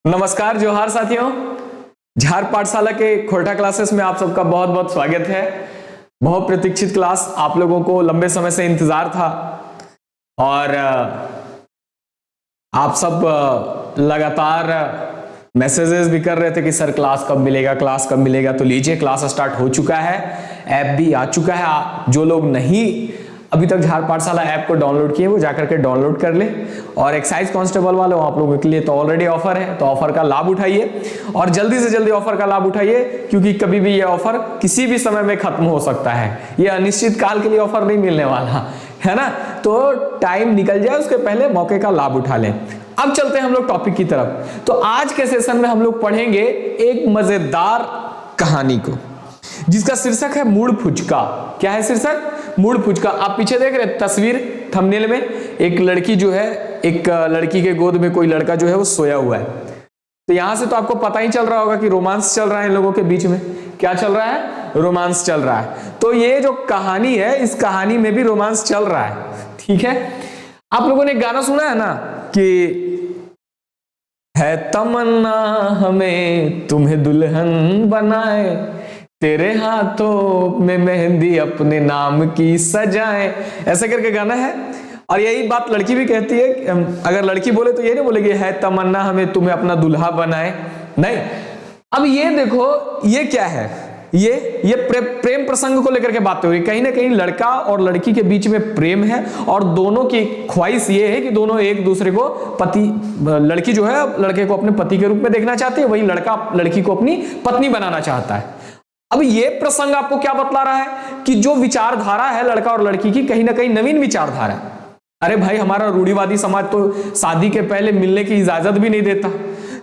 नमस्कार जोहार साथियों, झार पाठशाला के खोरठा क्लासेस में आप सबका बहुत बहुत स्वागत है। बहुत प्रतीक्षित क्लास, आप लोगों को लंबे समय से इंतजार था और आप सब लगातार मैसेजेस भी कर रहे थे कि सर क्लास कब मिलेगा, क्लास कब मिलेगा। तो लीजिए, क्लास स्टार्ट हो चुका है, ऐप भी आ चुका है। जो लोग नहीं अभी तक झार पाठशाला ऐप को डाउनलोड किए वो जाकर के डाउनलोड कर ले। और एक्साइज कांस्टेबल वाले आप लोगों के लिए तो ऑलरेडी ऑफर है, तो ऑफर का लाभ उठाइए और जल्दी से जल्दी ऑफर का लाभ उठाइए, क्योंकि कभी भी ये ऑफर किसी भी समय में खत्म हो सकता है। ये अनिश्चित काल के लिए ऑफर नहीं मिलने वाला है ना, तो टाइम निकल जाए उसके पहले मौके का लाभ उठा लें। अब चलते हैं हम लोग टॉपिक की तरफ। तो आज के सेशन में हम लोग पढ़ेंगे एक मजेदार कहानी को, जिसका शीर्षक है मूड फुचका। क्या है शीर्षक? मूड फुचका। आप पीछे देख रहे तस्वीर थंबनेल में, एक लड़की जो है, एक लड़की के गोद में कोई लड़का जो है वो सोया हुआ है। तो यहां से तो आपको पता ही चल रहा होगा कि रोमांस चल रहा है इन लोगों के बीच में। क्या चल रहा है? रोमांस चल रहा है। तो ये जो कहानी है, इस कहानी में भी रोमांस चल रहा है, ठीक है। आप लोगों ने गाना सुना है ना कि है तमन्ना हमें तुम्हें दुल्हन बनाए, तेरे हाथों में मेहंदी अपने नाम की सजाए, ऐसे करके गाना है। और यही बात लड़की भी कहती है। अगर लड़की बोले तो ये नहीं बोलेगी है तमन्ना हमें तुम्हें अपना दुल्हा बनाए, नहीं। अब ये देखो, ये क्या है, ये प्रेम प्रसंग को लेकर के बात हो रही है। कहीं ना कहीं लड़का और लड़की के बीच में प्रेम है और दोनों की ख्वाहिश ये है कि दोनों एक दूसरे को पति, लड़की जो है लड़के को अपने पति के रूप में देखना चाहती है, वही लड़का लड़की को अपनी पत्नी बनाना चाहता है। अब ये प्रसंग आपको क्या बतला रहा है कि जो विचारधारा है लड़का और लड़की की, कहीं ना कहीं नवीन विचारधारा है। अरे भाई, हमारा रूढ़िवादी समाज तो शादी के पहले मिलने की इजाजत भी नहीं देता,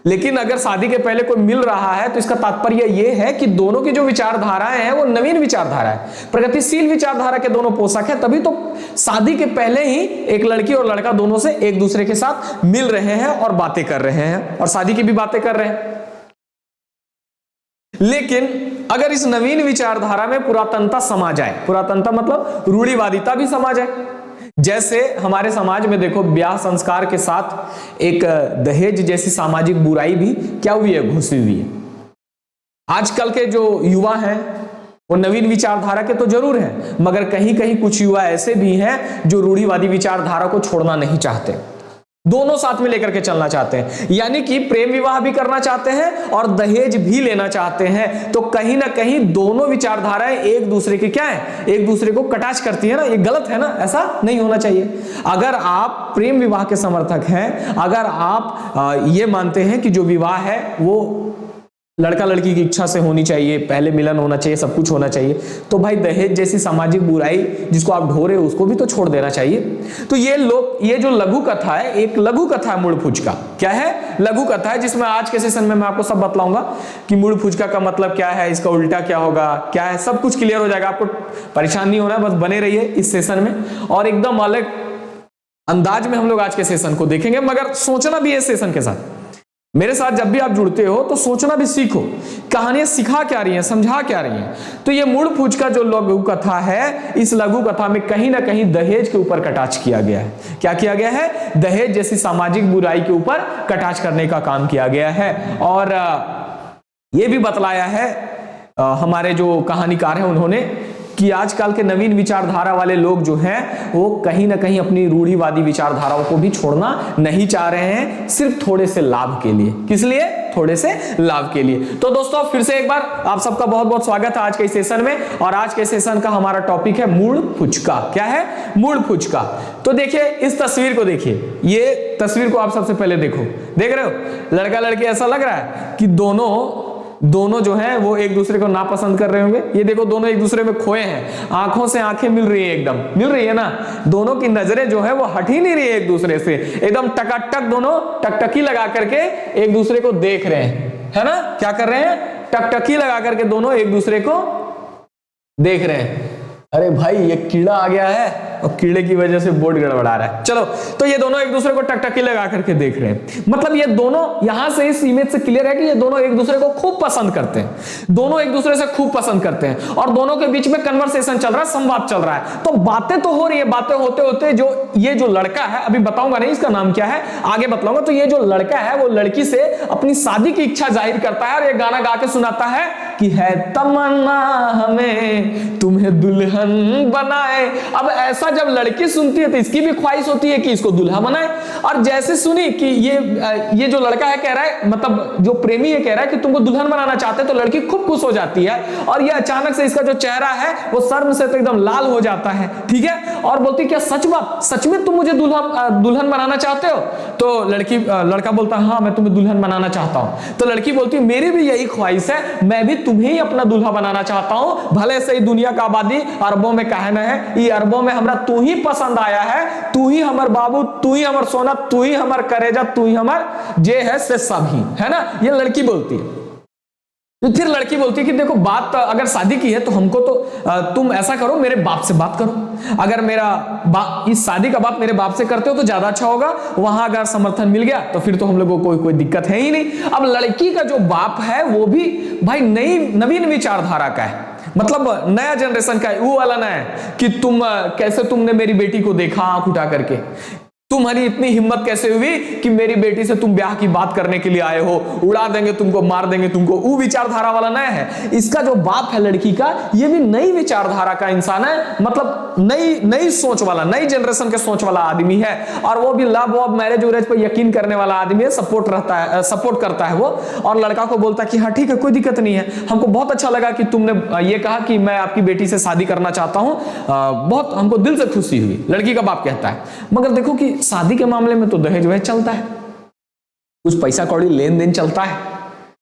लेकिन अगर शादी के पहले कोई मिल रहा है तो इसका तात्पर्य यह है कि दोनों की जो विचारधाराएं हैं वो नवीन विचारधारा है, प्रगतिशील विचारधारा के दोनों पोषक है। तभी तो शादी के पहले ही एक लड़की और लड़का दोनों से एक दूसरे के साथ मिल रहे हैं और बातें कर रहे हैं और शादी की भी बातें कर रहे हैं। लेकिन अगर इस नवीन विचारधारा में पुरातनता समा जाए, पुरातनता मतलब रूढ़िवादिता भी समा जाए, जैसे हमारे समाज में देखो ब्याह संस्कार के साथ एक दहेज जैसी सामाजिक बुराई भी क्या हुई है, घुसी हुई है। आजकल के जो युवा हैं वो नवीन विचारधारा के तो जरूर हैं, मगर कहीं कहीं कुछ युवा ऐसे भी हैं जो रूढ़िवादी विचारधारा को छोड़ना नहीं चाहते, दोनों साथ में लेकर के चलना चाहते हैं। यानी कि प्रेम विवाह भी करना चाहते हैं और दहेज भी लेना चाहते हैं। तो कहीं ना कहीं दोनों विचारधाराएं एक दूसरे की क्या है, एक दूसरे को कटाक्ष करती है ना। ये गलत है ना, ऐसा नहीं होना चाहिए। अगर आप प्रेम विवाह के समर्थक हैं, अगर आप ये मानते हैं कि जो विवाह है वो लड़का लड़की की इच्छा से होनी चाहिए, पहले मिलन होना चाहिए, सब कुछ होना चाहिए, तो भाई दहेज जैसी सामाजिक बुराई जिसको आप ढो रहे हो उसको भी तो छोड़ देना चाहिए। तो ये जो लघु कथा है, एक लघु कथा है मूड फुचका। क्या है? लघु कथा है, जिसमें आज के सेशन में मैं आपको सब बतलाऊंगा कि मूड फुचका का मतलब क्या है, इसका उल्टा क्या होगा, क्या है, सब कुछ क्लियर हो जाएगा। आपको परेशान नहीं होना, बस बने रहिए इस सेशन में। और एकदम अलग अंदाज में हम लोग आज के सेशन को देखेंगे, मगर सोचना भी है इस सेशन के साथ। मेरे साथ जब भी आप जुड़ते हो तो सोचना भी सीखो, कहानियां सिखा क्या रही हैं, समझा क्या रही हैं। तो ये मूड फुचका जो लघु कथा है, इस लघु कथा में कहीं ना कहीं दहेज के ऊपर कटाक्ष किया गया है। क्या किया गया है? दहेज जैसी सामाजिक बुराई के ऊपर कटाक्ष करने का काम किया गया है। और ये भी बतलाया है हमारे जो कहानीकार हैं उन्होंने कि आजकल के नवीन विचारधारा वाले लोग जो हैं वो कहीं ना कहीं अपनी रूढ़िवादी विचारधाराओं को भी छोड़ना नहीं चाह रहे हैं, सिर्फ थोड़े से लाभ के लिए। किस लिए? थोड़े से लाभ के लिए। तो दोस्तों फिर से एक बार आप सबका बहुत बहुत स्वागत है आज के सेशन में। और आज के सेशन का हमारा टॉपिक है मूड फुचका। क्या है? मूड फुचका। तो देखिए इस तस्वीर को, देखिए ये तस्वीर को आप सबसे पहले देखो, देख रहे हो लड़का लड़की, ऐसा लग रहा है कि दोनों जो हैं वो एक दूसरे को नापसंद कर रहे होंगे। ये देखो दोनों एक दूसरे में खोए हैं, आंखों से आंखें मिल रही है, एकदम मिल रही है ना। दोनों की नजरें जो है वो हट ही नहीं रही है एक दूसरे से, एकदम टकाटक दोनों टकटकी लगा करके एक दूसरे को देख रहे हैं, है ना। क्या कर रहे हैं? टकटकी लगा करके दोनों एक दूसरे को देख रहे हैं। अरे भाई ये कीड़ा आ गया है, और कीड़े की वजह से बोर्ड गड़बड़ा रहा है। चलो, तो ये दोनों एक दूसरे को टकटकी लगा करके देख रहे हैं। मतलब ये दोनों, यहां से इस इमेज से क्लियर है कि ये दोनों एक दूसरे को खूब पसंद करते हैं, दोनों एक दूसरे से खूब पसंद करते हैं, और दोनों के बीच में कन्वर्सेशन चल रहा है, संवाद चल रहा है। तो बातें तो हो रही है, बातें होते होते ये जो लड़का है, अभी बताऊंगा नहीं इसका नाम क्या है, आगे बतलाऊंगा। तो ये जो लड़का है वो लड़की से अपनी शादी की इच्छा जाहिर करता है और ये गाना गा के सुनाता है कि है तमन्ना हमें तुम्हें दुल्हन बनाए। अब ऐसा जब लड़की सुनती है तो इसकी भी ख्वाहिश होती है कि इसको दुल्हा बनाए। और जैसे सुनी कि ये जो लड़का है कह रहा है, मतलब जो प्रेमी है कह रहा है कि तुमको दुल्हन बनाना चाहते हैं, तो लड़की खूब खुश हो जाती है और ये अचानक से इसका जो चेहरा है वो शर्म से तो एकदम लाल हो जाता है, ठीक है, और बोलती क्या सच बात, सच में तुम मुझे दुल्हन बनाना चाहते हो? तो लड़का बोलता हाँ मैं तुम्हें दुल्हन बनाना चाहता हूं। तो लड़की बोलती मेरी भी यही ख्वाहिश है, मैं भी तुम्हें ही अपना दूल्हा बनाना चाहता हूं, भले से ही दुनिया का आबादी अरबों में काहे न है, ये अरबों में हमरा तू ही पसंद आया है, तू ही हमार बाबू, तू ही हमार सोना, तू ही हमार करेजा, तू ही हमार जे है से सभी, है ना, ये लड़की बोलती है। तो फिर लड़की बोलती है कि देखो बात अगर शादी की है तो हमको तो तुम ऐसा करो, मेरे बाप से बात करो, अगर मेरा इस शादी का बात मेरे बाप से करते हो तो ज्यादा अच्छा होगा, वहां अगर समर्थन मिल गया तो फिर तो हम लोगों को कोई दिक्कत है ही नहीं। अब लड़की का जो बाप है वो भी भाई नवीन विचारधारा का है, मतलब नया जनरेशन का है, वो वाला ना है कि कैसे तुमने मेरी बेटी को देखा आंख उठा करके, तुम्हारी इतनी हिम्मत कैसे हुई कि मेरी बेटी से तुम ब्याह की बात करने के लिए आए हो, उड़ा देंगे तुमको, मार देंगे तुमको, वो विचारधारा वाला नया है। इसका जो बाप है लड़की का, ये भी नई विचारधारा का इंसान है, मतलब नई सोच वाला, नई जनरेशन के सोच वाला आदमी है, और वो भी लव वव मैरिज उरेज पर यकीन करने वाला आदमी है, सपोर्ट करता है वो। और लड़का को बोलता है कि हाँ ठीक है कोई दिक्कत नहीं है, हमको बहुत अच्छा लगा कि तुमने ये कहा कि मैं आपकी बेटी से शादी करना चाहता हूं, बहुत हमको दिल से खुशी हुई, लड़की का बाप कहता है। मगर देखो कि शादी के मामले में तो दहेज वहेज चलता है, कुछ पैसा कौड़ी लेन देन चलता है,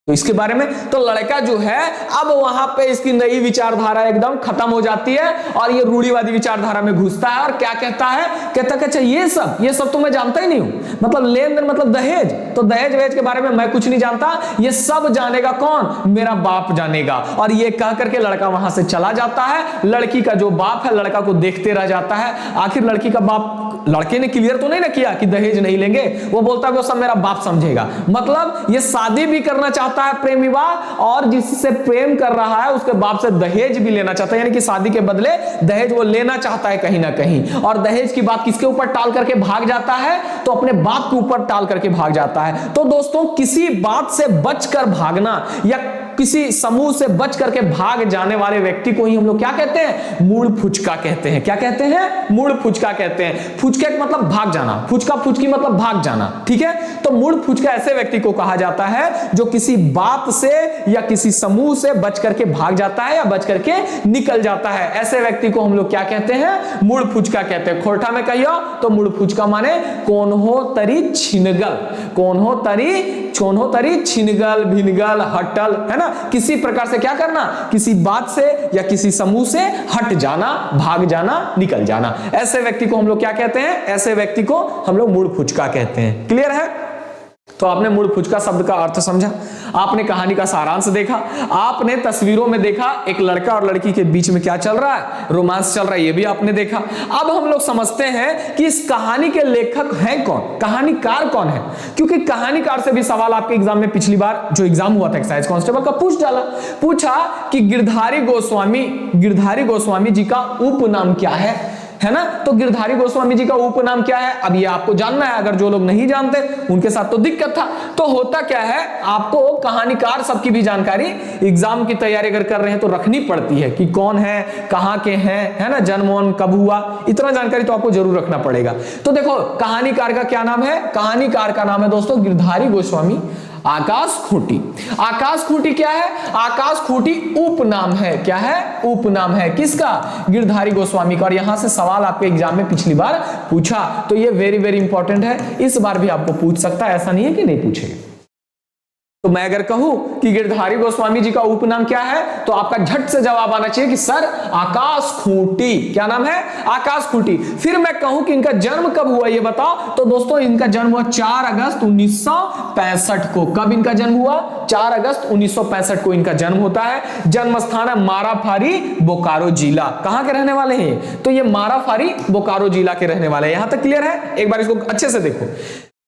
तो इसके बारे में तो लड़का जो है अब वहां पे इसकी नई विचारधारा एकदम खत्म हो जाती है और ये रूढ़िवादी विचारधारा में घुसता है और क्या कहता है, कहता है अच्छा ये सब तो मैं जानता ही नहीं हूं, मतलब लेन देन मतलब दहेज, तो दहेज वहेज के बारे में मैं कुछ नहीं जानता, ये सब जानेगा कौन, मेरा बाप जानेगा। और ये कह करके लड़का वहां से चला जाता है। लड़की का जो बाप है लड़का को देखते रह जाता है। आखिर लड़की का बाप, लड़के ने क्लियर तो नहीं ना किया कि दहेज नहीं लेंगे, वो बोलता है वो सब मेरा बाप समझेगा, मतलब ये शादी भी करना चाहता है प्रेम विवाह, और जिससे प्रेम कर रहा है उसके बाप से दहेज भी लेना चाहता है, यानी कि शादी के बदले दहेज वो लेना चाहता है कहीं ना कहीं। और दहेज की बात किसके ऊपर टाल करके भाग जाता है, तो अपने बाप के ऊपर टाल करके भाग जाता है। तो दोस्तों किसी बात से बचकर भागना या किसी समूह से बच करके भाग जाने वाले व्यक्ति को ही हम लोग क्या कहते हैं, मूड़ फुचका कहते हैं। क्या कहते हैं, मूड़ फुचका कहते हैं। फुचका मतलब भाग जाना, फुचका फुचकी मतलब भाग जाना, ठीक है। तो मूड़ फुचका ऐसे व्यक्ति को कहा जाता है जो किसी बात से या किसी समूह से बच करके भाग जाता है या बच करके निकल जाता है, ऐसे व्यक्ति को हम लोग क्या कहते हैं, मूड़ फुचका कहते हैं। खोरठा में कहियो तो मूड़ फुचका माने कौन हो तरी छिनगल, कौन हो तरी छिनगल भिनगल हटल, है ना, किसी प्रकार से क्या करना, किसी बात से या किसी समूह से हट जाना, भाग जाना, निकल जाना, ऐसे व्यक्ति को हम लोग क्या कहते हैं, ऐसे व्यक्ति को हम लोग मूड़ फुचका कहते हैं। क्लियर है? तो आपने मूड़ फुचका शब्द का अर्थ समझा, आपने कहानी का सारांश देखा, आपने तस्वीरों में देखा एक लड़का और लड़की के बीच में क्या चल रहा है, रोमांस चल रहा है, ये भी आपने देखा। अब हम लोग समझते हैं कि इस कहानी के लेखक हैं कौन, कहानीकार कौन है, क्योंकि कहानीकार से भी सवाल आपके एग्जाम में पिछली बार जो एग्जाम हुआ था एक्साइज कांस्टेबल का पूछा कि गिरधारी गोस्वामी जी का उपनाम क्या है ना। तो गिरधारी गोस्वामी जी का उपनाम क्या है, अब ये आपको जानना है, अगर जो लोग नहीं जानते उनके साथ तो दिक्कत था। तो होता क्या है, आपको कहानीकार सबकी भी जानकारी एग्जाम की तैयारी अगर कर रहे हैं तो रखनी पड़ती है कि कौन है, कहां के हैं, है ना, जन्म कब हुआ, इतना जानकारी तो आपको जरूर रखना पड़ेगा। तो देखो कहानीकार का क्या नाम है, कहानीकार का नाम है दोस्तों गिरधारी गोस्वामी आकाश खूंटी। आकाश खूंटी क्या है, आकाश खूंटी उपनाम है, क्या है, उपनाम है किसका, गिरधारी गोस्वामी का। और यहां से सवाल आपके एग्जाम में पिछली बार पूछा, तो ये वेरी वेरी इंपॉर्टेंट है, इस बार भी आपको पूछ सकता है, ऐसा नहीं है कि नहीं पूछेगा। तो मैं अगर कहूं कि गिरधारी गोस्वामी जी का उपनाम क्या है, तो आपका झट से जवाब आना चाहिए कि सर आकाश खूंटी। क्या नाम है? आकाश खूंटी। फिर मैं कहूं कि इनका जन्म कब हुआ ये बताओ, तो दोस्तों इनका जन्म हुआ 4 अगस्त 1965 को। कब इनका जन्म हुआ? 4 अगस्त 1965 को इनका जन्म होता है। जन्म स्थान है माराफारी, बोकारो जिला। कहां के रहने वाले हैं? तो ये माराफारी, बोकारो जिला के रहने वाले हैं। यहां तक क्लियर है? एक बार इसको अच्छे से देखो।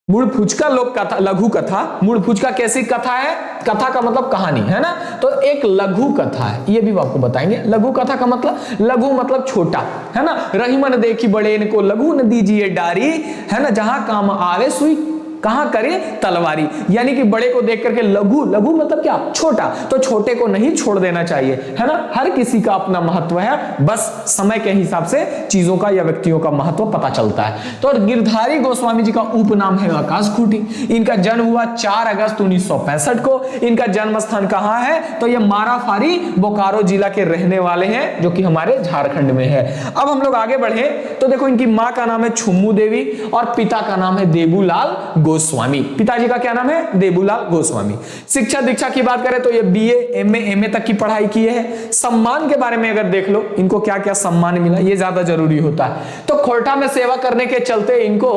मूल फुचका लोक कथा, लघु कथा। मूल फुचका कैसी कथा है? कथा का मतलब कहानी है ना, तो एक लघु कथा है, ये भी आपको बताएंगे। लघु कथा का मतलब, लघु मतलब छोटा, है ना। रही मन देखी बड़े को लघु न दीजिए डारी, है ना। जहां काम आवे सुई कहां करे तलवारी, यानी कि बड़े को देख करके लघु, लघु मतलब क्या? छोटा। तो छोटे को नहीं छोड़ देना चाहिए, है ना। हर किसी का अपना महत्व है, बस समय के हिसाब से चीजों का या व्यक्तियों का महत्व पता चलता है। तो गिरधारी गोस्वामी जी का उपनाम है आकाश खूंटी। इनका जन्म हुआ 4 अगस्त 1965 को। इनका जन्म स्थान कहां है? तो ये माराफारी, बोकारो जिला के रहने वाले हैं, जो कि हमारे झारखंड में है। अब हम लोग आगे बढ़े तो देखो, इनकी मां का नाम है छुम्मू देवी और पिता का नाम है देबूलाल गोस्वामी। पिताजी का क्या नाम है? देबूलाल गोस्वामी। शिक्षा दीक्षा की बात करें तो ये बीए, एमए तक की पढ़ाई किए हैं। सम्मान के बारे में अगर देख लो, इनको क्या क्या सम्मान मिला, ये ज्यादा जरूरी होता है। तो खोरठा में सेवा करने के चलते इनको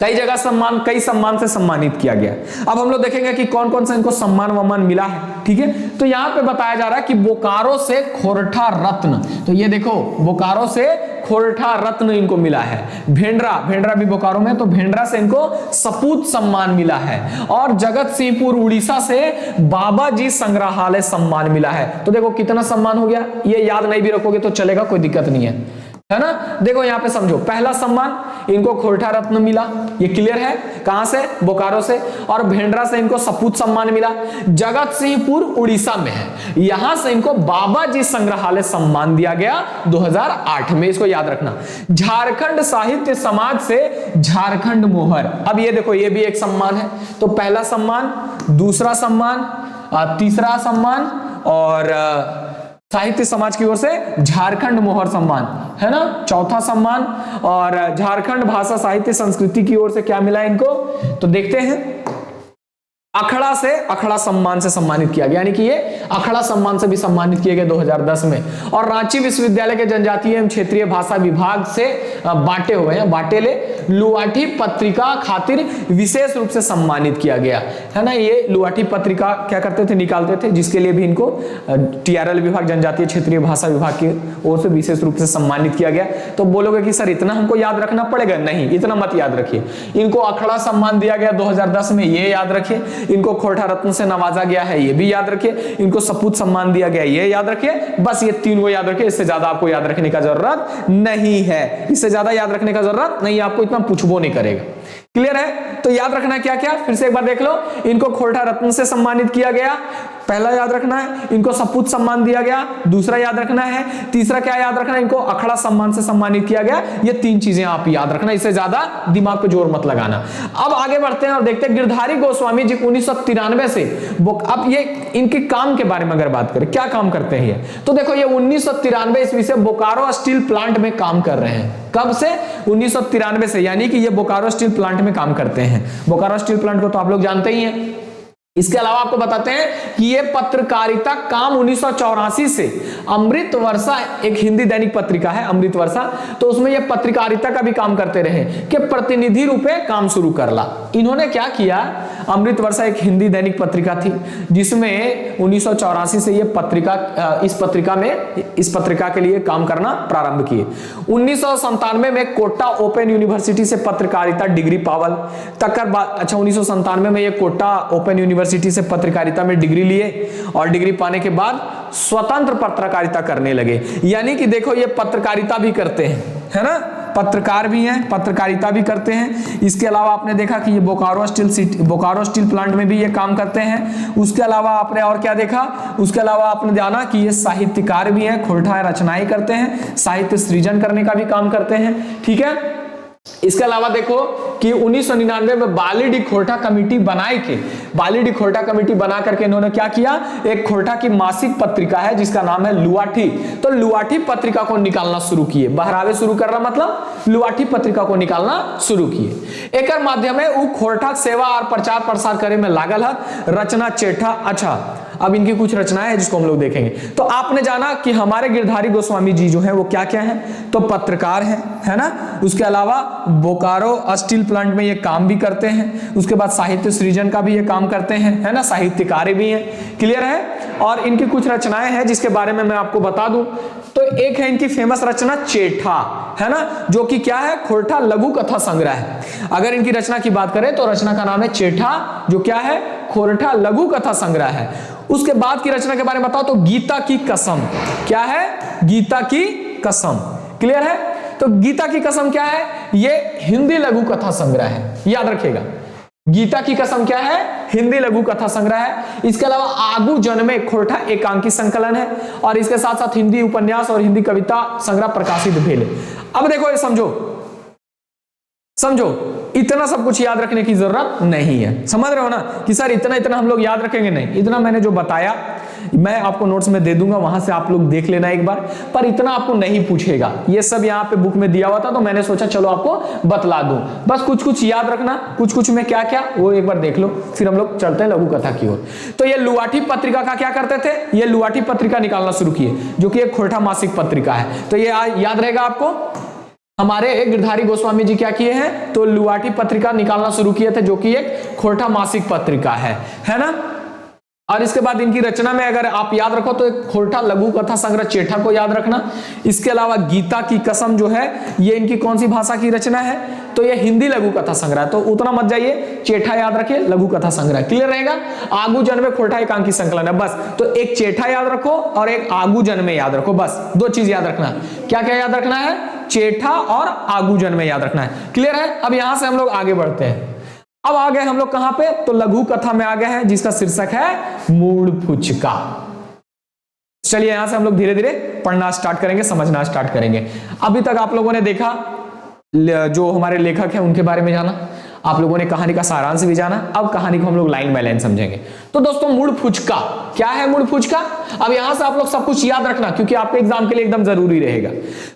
कई जगह सम्मान, कई सम्मान से सम्मानित किया गया। अब हम लोग देखेंगे कि कौन कौन सा इनको सम्मान वम्मान मिला है, ठीक है। तो यहां पे बताया जा रहा है कि बोकारो से खोरठा रत्न, तो ये देखो बोकारो से खोरठा रत्न इनको मिला है। भेंडरा, भेंडरा भी बोकारो में, तो भेंडरा से इनको सपूत सम्मान मिला है। और जगत सिंहपुर उड़ीसा से बाबा जी संग्रहालय सम्मान मिला है। तो देखो कितना सम्मान हो गया, ये याद नहीं भी रखोगे तो चलेगा, कोई दिक्कत नहीं है ना। देखो यहां पे समझो, पहला सम्मान इनको खोरठा रत्न मिला, ये क्लियर है। कहां से? बोकारो से। और भेंडरा से इनको सपूत सम्मान मिला। जगत सिंहपुर उड़ीसा में है, यहां से इनको बाबा जी संग्रहालय सम्मान दिया गया 2008 में, इसको याद रखना। झारखंड साहित्य समाज से झारखंड मोहर। अब ये देखो, ये भी एक सम्मान है। तो पहला सम्मान, दूसरा सम्मान, तीसरा सम्मान, और साहित्य समाज की ओर से झारखंड मोहर सम्मान, है ना, चौथा सम्मान। और झारखंड भाषा साहित्य संस्कृति की ओर से क्या मिला इनको, तो देखते हैं। अखड़ा से, अखड़ा सम्मान से सम्मानित किया गया, यानी कि ये अखड़ा सम्मान से भी सम्मानित किए गए 2010 में। और रांची विश्वविद्यालय के जनजातीय एवं क्षेत्रीय भाषा विभाग से बांटे हुए हैं, बाटेले लुआठी पत्रिका खातिर विशेष रूप से सम्मानित किया गया, है ना। ये लुआठी पत्रिका क्या करते थे, निकालते थे, जिसके लिए भी इनको टीआरएल विभाग, जनजातीय क्षेत्रीय भाषा विभाग की ओर से विशेष रूप से सम्मानित किया गया। तो बोलोगे कि सर इतना हमको याद रखना पड़ेगा? नहीं, इतना मत याद रखिए। इनको अखड़ा सम्मान दिया गया 2010 में, ये याद रखिए। इनको खोरठा रत्न से नवाजा गया है, ये भी याद रखिए। इनको सपूत सम्मान दिया गया, ये याद रखिए। बस ये तीन को याद रखिए, इससे ज्यादा आपको याद रखने का जरूरत नहीं है। इससे ज्यादा याद रखने का जरूरत नहीं, आपको इतना पूछबो नहीं करेगा। क्लियर है? तो याद रखना क्या क्या, फिर से एक बार देख लो। इनको खोरठा रत्न से सम्मानित किया गया, पहला याद रखना है। इनको सपूत सम्मान दिया गया, दूसरा याद रखना है। तीसरा क्या याद रखना है, इनको अखड़ा सम्मान से सम्मानित किया गया। ये तीन चीजें आप याद रखना, इससे ज्यादा दिमाग पे जोर मत लगाना। अब आगे बढ़ते हैं और देखते हैं गिरधारी गोस्वामी जी 1993 से। अब ये इनके काम के बारे में अगर बात करें, क्या काम करते हैं ये, तो देखो ये 1993 ईस्वी से बोकारो स्टील प्लांट में काम कर रहे हैं। कब से? 1993 से, यानी कि ये बोकारो स्टील प्लांट में काम करते हैं। बोकारो स्टील प्लांट को तो आप लोग जानते ही हैं। इसके अलावा आपको बताते हैं कि ये पत्रकारिता काम 1984 से अमृत वर्षा, एक हिंदी दैनिक पत्रिका है अमृत वर्षा, तो उसमें ये पत्रकारिता का भी काम करते रहे कि प्रतिनिधि रूपे काम शुरू करला। इन्होंने क्या किया, अमृत वर्षा एक हिंदी दैनिक पत्रिका थी, जिसमें 1984 से ये पत्रिका, इस पत्रिका के लिए काम करना प्रारंभ किए। 1997 में कोटा ओपन यूनिवर्सिटी से पत्रकारिता डिग्री पावल। तकर बाद 1997 में ये कोटा ओपन यूनिवर्सिटी से पत्रकारिता में डिग्री लिए और डिग्री पाने के बाद स्वतंत्र पत्रकारिता करने लगे। यानी कि देखो ये पत्रकारिता भी करते हैं, है ना, पत्रकार भी हैं, पत्रकारिता भी करते हैं। इसके अलावा आपने देखा कि ये बोकारो स्टील प्लांट में भी ये काम करते हैं। उसके अलावा आपने और क्या देखा, उसके अलावा आपने जाना कि ये साहित्यकार भी हैं, खोरठा रचनाएं करते हैं, साहित्य सृजन करने का भी काम करते हैं। ठीक है, इसके अलावा देखो कि 1999 में बालीडीह खोरठा कमेटी बनाई के बालीडीह खोरठा कमेटी बना करके इन्होंने क्या किया, एक खोरठा की मासिक पत्रिका है जिसका नाम है लुआठी, तो लुआठी पत्रिका को निकालना शुरू किए। बहरावे शुरू करना मतलब लुआठी पत्रिका को निकालना शुरू किए। एकर माध्यम उ खोरठा सेवा और प्रचार प्रसार करे में लागल है। रचना चेठा, अच्छा अब इनकी कुछ रचनाएं हैं जिसको हम लोग देखेंगे। तो आपने जाना कि हमारे गिरधारी गोस्वामी जी जो है वो क्या क्या हैं, तो पत्रकार हैं, है ना, उसके अलावा बोकारो स्टील प्लांट में ये काम भी करते हैं, उसके बाद साहित्य सृजन का भी ये काम करते हैं, है ना, साहित्यकार भी हैं, क्लियर है। और इनकी कुछ रचनाएं हैं जिसके बारे में मैं आपको बता दूं, तो एक है इनकी फेमस रचना चेठा, है ना, जो कि क्या है, खोरठा लघु कथा संग्रह है। अगर इनकी रचना की बात करें तो रचना का नाम है चेठा, जो क्या है, खोरठा लघु कथा संग्रह है। उसके बाद की रचना के बारे में बताओ तो गीता की कसम, क्या है, गीता की कसम, क्लियर है। तो गीता की कसम क्या है, ये हिंदी लघु कथा संग्रह है, याद रखिएगा। गीता की कसम क्या है, हिंदी लघु कथा संग्रह है। इसके अलावा आगू जन्मे खोरठा एकांकी संकलन है, और इसके साथ साथ हिंदी उपन्यास और हिंदी कविता संग्रह प्रकाशित भेल। अब देखो ये समझो इतना सब कुछ याद रखने की जरूरत नहीं है, समझ रहे हो ना कि सर इतना हम लोग याद रखेंगे, नहीं, इतना मैंने जो बताया मैं आपको नोट्स में दे दूंगा, वहां से आप लोग देख लेना एक बार, पर इतना आपको नहीं पूछेगा। ये सब यहाँ पे बुक में दिया हुआ था तो मैंने सोचा चलो आपको बतला दूं, बस कुछ याद रखना, कुछ में क्या क्या वो एक बार देख लो, फिर हम लोग चलते हैं लघु कथा की ओर। तो ये लुआठी पत्रिका का क्या करते थे, ये लुआठी पत्रिका निकालना शुरू किए, जो कि एक खोरठा मासिक पत्रिका है। तो ये याद रहेगा आपको, हमारे गिरधारी गोस्वामी जी क्या किए हैं, तो लुआठी पत्रिका निकालना शुरू किए थे, जो कि एक खोरठा मासिक पत्रिका है ना। और इसके बाद इनकी रचना में अगर आप याद रखो तो एक खोरठा लघु कथा संग्रह चेठा को याद रखना। इसके अलावा गीता की कसम जो है ये इनकी कौन सी भाषा की रचना है, तो ये हिंदी लघु कथा संग्रह, तो उतना मत जाइए, चेठा याद रखिए, लघु कथा संग्रह, क्लियर रहेगा। आगू जन्मे खोरठा एकांकी संकलन है, बस। तो एक चेठा याद रखो और एक आगू जन्मे याद रखो, बस दो चीज याद रखना। क्या क्या याद रखना है, चेठा और आगू जन्मे याद रखना है, क्लियर है। अब यहां से हम लोग आगे बढ़ते हैं। अब आ गए हम लोग कहां पे, तो लघु कथा में आ गए हैं जिसका शीर्षक है मूड फुचका। चलिए यहां से हम लोग धीरे धीरे पढ़ना स्टार्ट करेंगे, समझना स्टार्ट करेंगे। अभी तक आप लोगों ने देखा जो हमारे लेखक हैं उनके बारे में जाना, आप लोगों ने कहानी का सारांश भी जाना। अब कहानी को हम लोग लाइन बाय लाइन समझेंगे। तो दोस्तों मूड फुचका क्या है, मूड फुचका, अब यहां से आप लोग सब कुछ याद रखना क्योंकि आपके एग्जाम के लिए एकदम जरूरी रहेगा।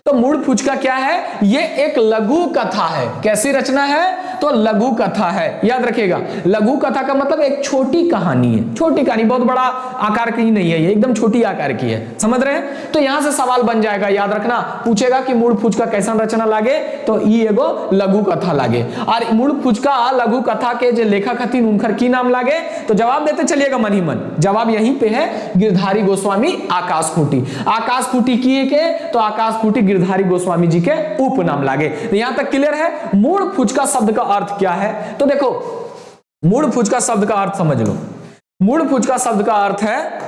तो मूड फुचका क्या है, ये एक लघु कथा है। कैसी रचना है, तो लघु कथा है, याद रखिएगा। लघु कथा का मतलब एक छोटी कहानी है, छोटी कहानी, बहुत बड़ा आकार की नहीं है, ये एकदम छोटी आकार की है, समझ रहे हैं। तो यहां से सवाल बन जाएगा, याद रखना, पूछेगा कि मूड फुचका कैसा रचना लागे, तो ये एगो लघु कथा लागे। और मूड फुचका लघु कथा के जो लेखक हथिन उनकर की नाम लागे, तो जवाब देते चलिएगा मन ही मन। जवाब यहीं पे है, गिरधारी गोस्वामी आकाश खूंटी। आकाश खूंटी किए के, तो आकाश खूंटी गिरधारी गोस्वामी जी के उपनाम लागे। यहां तक क्लियर है। मूड फुचका शब्द का अर्थ क्या है, तो देखो मूड फुचका शब्द का अर्थ समझ लो। मूड फुचका शब्द का अर्थ है,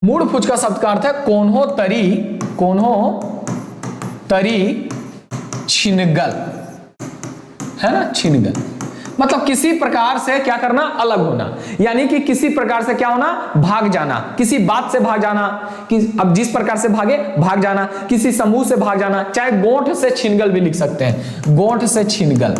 मूड फुचका शब्द का अर्थ है कोन्हो तरी छिनगल, है ना, छिनगल मतलब किसी प्रकार से क्या करना, अलग होना, यानी कि किसी प्रकार से क्या होना, भाग जाना, किसी बात से भाग जाना, अब जिस प्रकार से भागे भाग जाना, किसी समूह से भाग जाना, चाहे गोंठ से छिनगल भी लिख सकते हैं, गोंठ से छिनगल,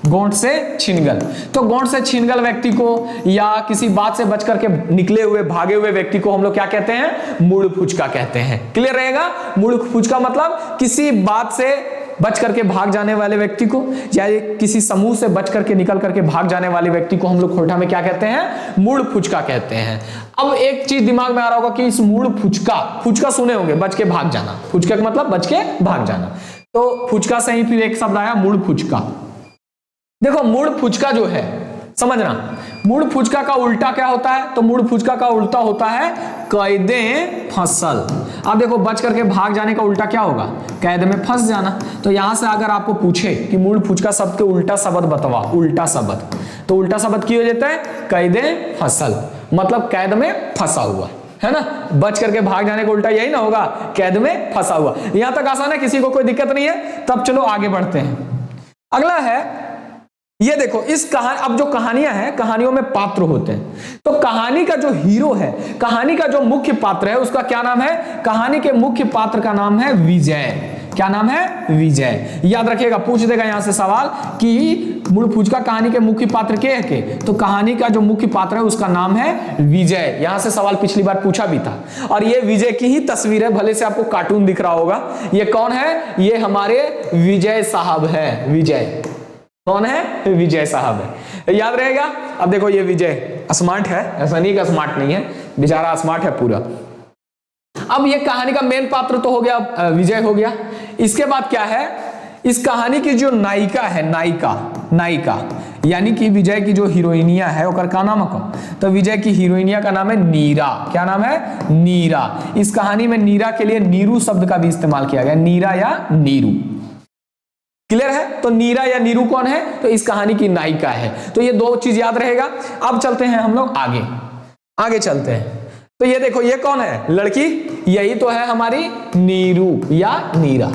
गोंठ से छिनगल। तो गोंठ से छिनगल व्यक्ति को या किसी बात से बच करके निकले हुए भागे हुए व्यक्ति को हम लोग क्या कहते हैं, मूड फुचका कहते हैं, क्लियर रहेगा। मूड फुचका मतलब किसी बात से बच करके भाग जाने वाले व्यक्ति को, या किसी समूह से बच करके निकल करके भाग जाने वाले व्यक्ति को हम लोग खोरठा में क्या कहते हैं, मूड फुचका कहते हैं। अब एक चीज दिमाग में आ रहा होगा कि इस मूड फुचका सुने होंगे, बच के भाग जाना, फुचका का मतलब बच के भाग जाना, तो फुचका से ही फिर एक शब्द आया मूड फुचका। देखो मूड फुचका जो है, समझना, मूड फुचका का उल्टा क्या होता है, तो मूड फुचका का उल्टा होता है कैदे फसल। अब देखो बच करके भाग जाने का उल्टा क्या होगा, कैद में फंस जाना। तो यहां से अगर आपको पूछे कि मूड फुचका शब्द के उल्टा शब्द बतावा, उल्टा शब्द, तो उल्टा शब्द क्या हो जाता है, कैदे फसल, मतलब कैद में फंसा हुआ, है ना। बच करके भाग जाने का उल्टा यही ना होगा, कैद में फंसा हुआ। यहां तक आसान है, किसी को कोई दिक्कत नहीं है। तब चलो आगे बढ़ते हैं। अगला है ये देखो, इस कहानी, अब जो कहानियां हैं, कहानियों में पात्र होते हैं, तो कहानी का जो हीरो है, कहानी का जो मुख्य पात्र है उसका क्या नाम है, कहानी के मुख्य पात्र का नाम है विजय। क्या नाम है? विजय। याद रखिएगा, पूछ देगा यहां से सवाल कि मूल फुचका कहानी के मुख्य पात्र के है, तो कहानी का जो मुख्य पात्र है उसका नाम है विजय। यहां से सवाल पिछली बार पूछा भी था। और ये विजय की ही तस्वीर है, भले से आपको कार्टून दिख रहा होगा। ये कौन है? ये हमारे विजय साहब है। विजय कौन है? विजय साहब है। याद रहेगा। अब देखो ये विजय स्मार्ट है, ऐसा नहीं कि स्मार्ट नहीं है, बेचारा स्मार्ट है पूरा। अब ये कहानी का मेन पात्र तो हो गया, विजय हो गया। इसके बाद क्या है? इस कहानी की जो नायिका है, नायिका यानी कि विजय की जो हीरोइनिया है ओकर का नाम है? तो विजय की हीरोइनिया का नाम है नीरा। क्या नाम है? नीरा। इस कहानी में नीरा के लिए नीरू शब्द का भी इस्तेमाल किया गया, नीरा या नीरू। क्लियर है? तो नीरा या नीरू कौन है? तो इस कहानी की नायिका है। तो ये दो चीज याद रहेगा। अब चलते हैं हम लोग आगे चलते हैं। तो ये देखो, ये कौन है? लड़की, यही तो है हमारी नीरू या नीरा।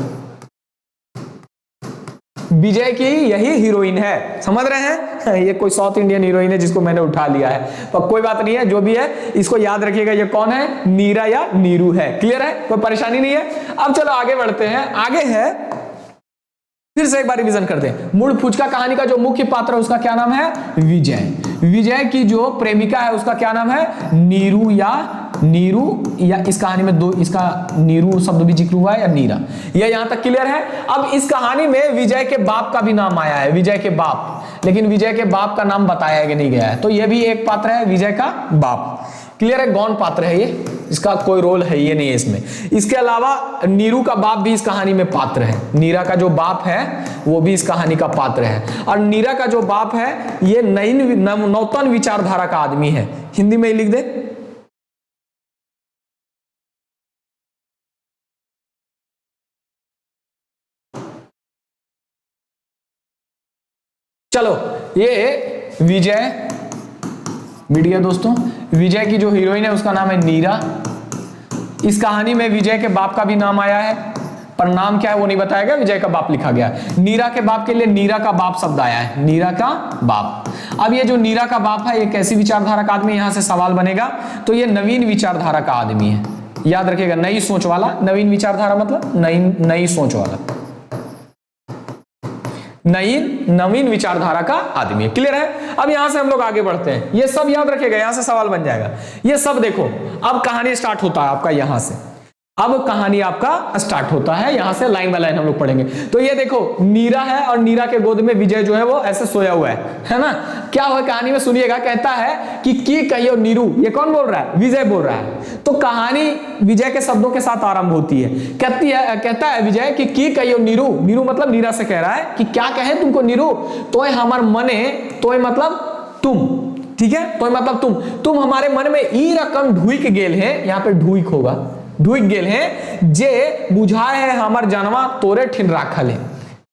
विजय की यही हीरोइन है, समझ रहे हैं? ये कोई साउथ इंडियन हीरोइन है जिसको मैंने उठा लिया है, पर कोई बात नहीं है, जो भी है इसको याद रखिएगा, ये कौन है? नीरा या नीरू है। क्लियर है? कोई परेशानी नहीं है। अब चलो आगे बढ़ते हैं। आगे है, फिर से एक बार रिवीजन करते हैं। मूल फुचका कहानी का जो मुख्य पात्र है उसका क्या नाम है? विजय। विजय की जो प्रेमिका है उसका क्या नाम है? नीरू या इस कहानी में दो, इसका नीरू शब्द भी जिक्र हुआ है या नीरा, यह यहां तक क्लियर है। अब इस कहानी में विजय के बाप का भी नाम आया है, विजय के बाप, लेकिन विजय के बाप का नाम बताया नहीं गया है। तो यह भी एक पात्र है, विजय का बाप। क्लियर है? गौण पात्र है ये, इसका कोई रोल है ये नहीं है इसमें। इसके अलावा नीरू का बाप भी इस कहानी में पात्र है। नीरा का जो बाप है वो भी इस कहानी का पात्र है। और नीरा का जो बाप है ये नौतन विचारधारा का आदमी है। हिंदी में ही लिख दे। चलो, ये विजय मिट गया दोस्तों। विजय की जो हीरोइन है उसका नाम है नीरा। इस कहानी में विजय के बाप का भी नाम आया है, पर नाम क्या है वो नहीं बताया गया, विजय का बाप लिखा गया है। नीरा के बाप के लिए नीरा का बाप शब्द आया है, नीरा का बाप। अब ये जो नीरा का बाप है ये कैसी विचारधारा का आदमी? यहां से सवाल बनेगा। तो ये नवीन विचारधारा का आदमी है। याद रखिएगा, नई सोच वाला। नवीन विचारधारा मतलब नई सोच वाला, नवीन विचारधारा का आदमी है। क्लियर है? अब यहां से हम लोग आगे बढ़ते हैं। ये सब याद रखिएगा, यहां से सवाल बन जाएगा। ये सब देखो, अब कहानी स्टार्ट होता है आपका यहां से। अब कहानी आपका स्टार्ट होता है, यहां से लाइन बाय लाइन हम लोग पढ़ेंगे। तो ये देखो, नीरा है और नीरा के गोद में विजय जो है वो ऐसे सोया हुआ है ना? क्या हुआ कहानी में सुनिएगा। कहता है कि कहियो नीरू। ये कौन बोल रहा है? विजय बोल रहा है। तो कहानी विजय के शब्दों के साथ आरंभ होती है। कहता है विजय कि कहियो नीरू। नीरू मतलब नीरा से कह रहा है कि क्या कहे तुमको नीरू? तोय हमार मने, तोय मतलब तुम, ठीक है? तोय मतलब तुम हमारे मन में ई रकम ढुइक गेल है। यहाँ पे ढुइक होगा, ढुइक गेल है जे बुझाए है हमार जानवा तोरे ठिन राखल है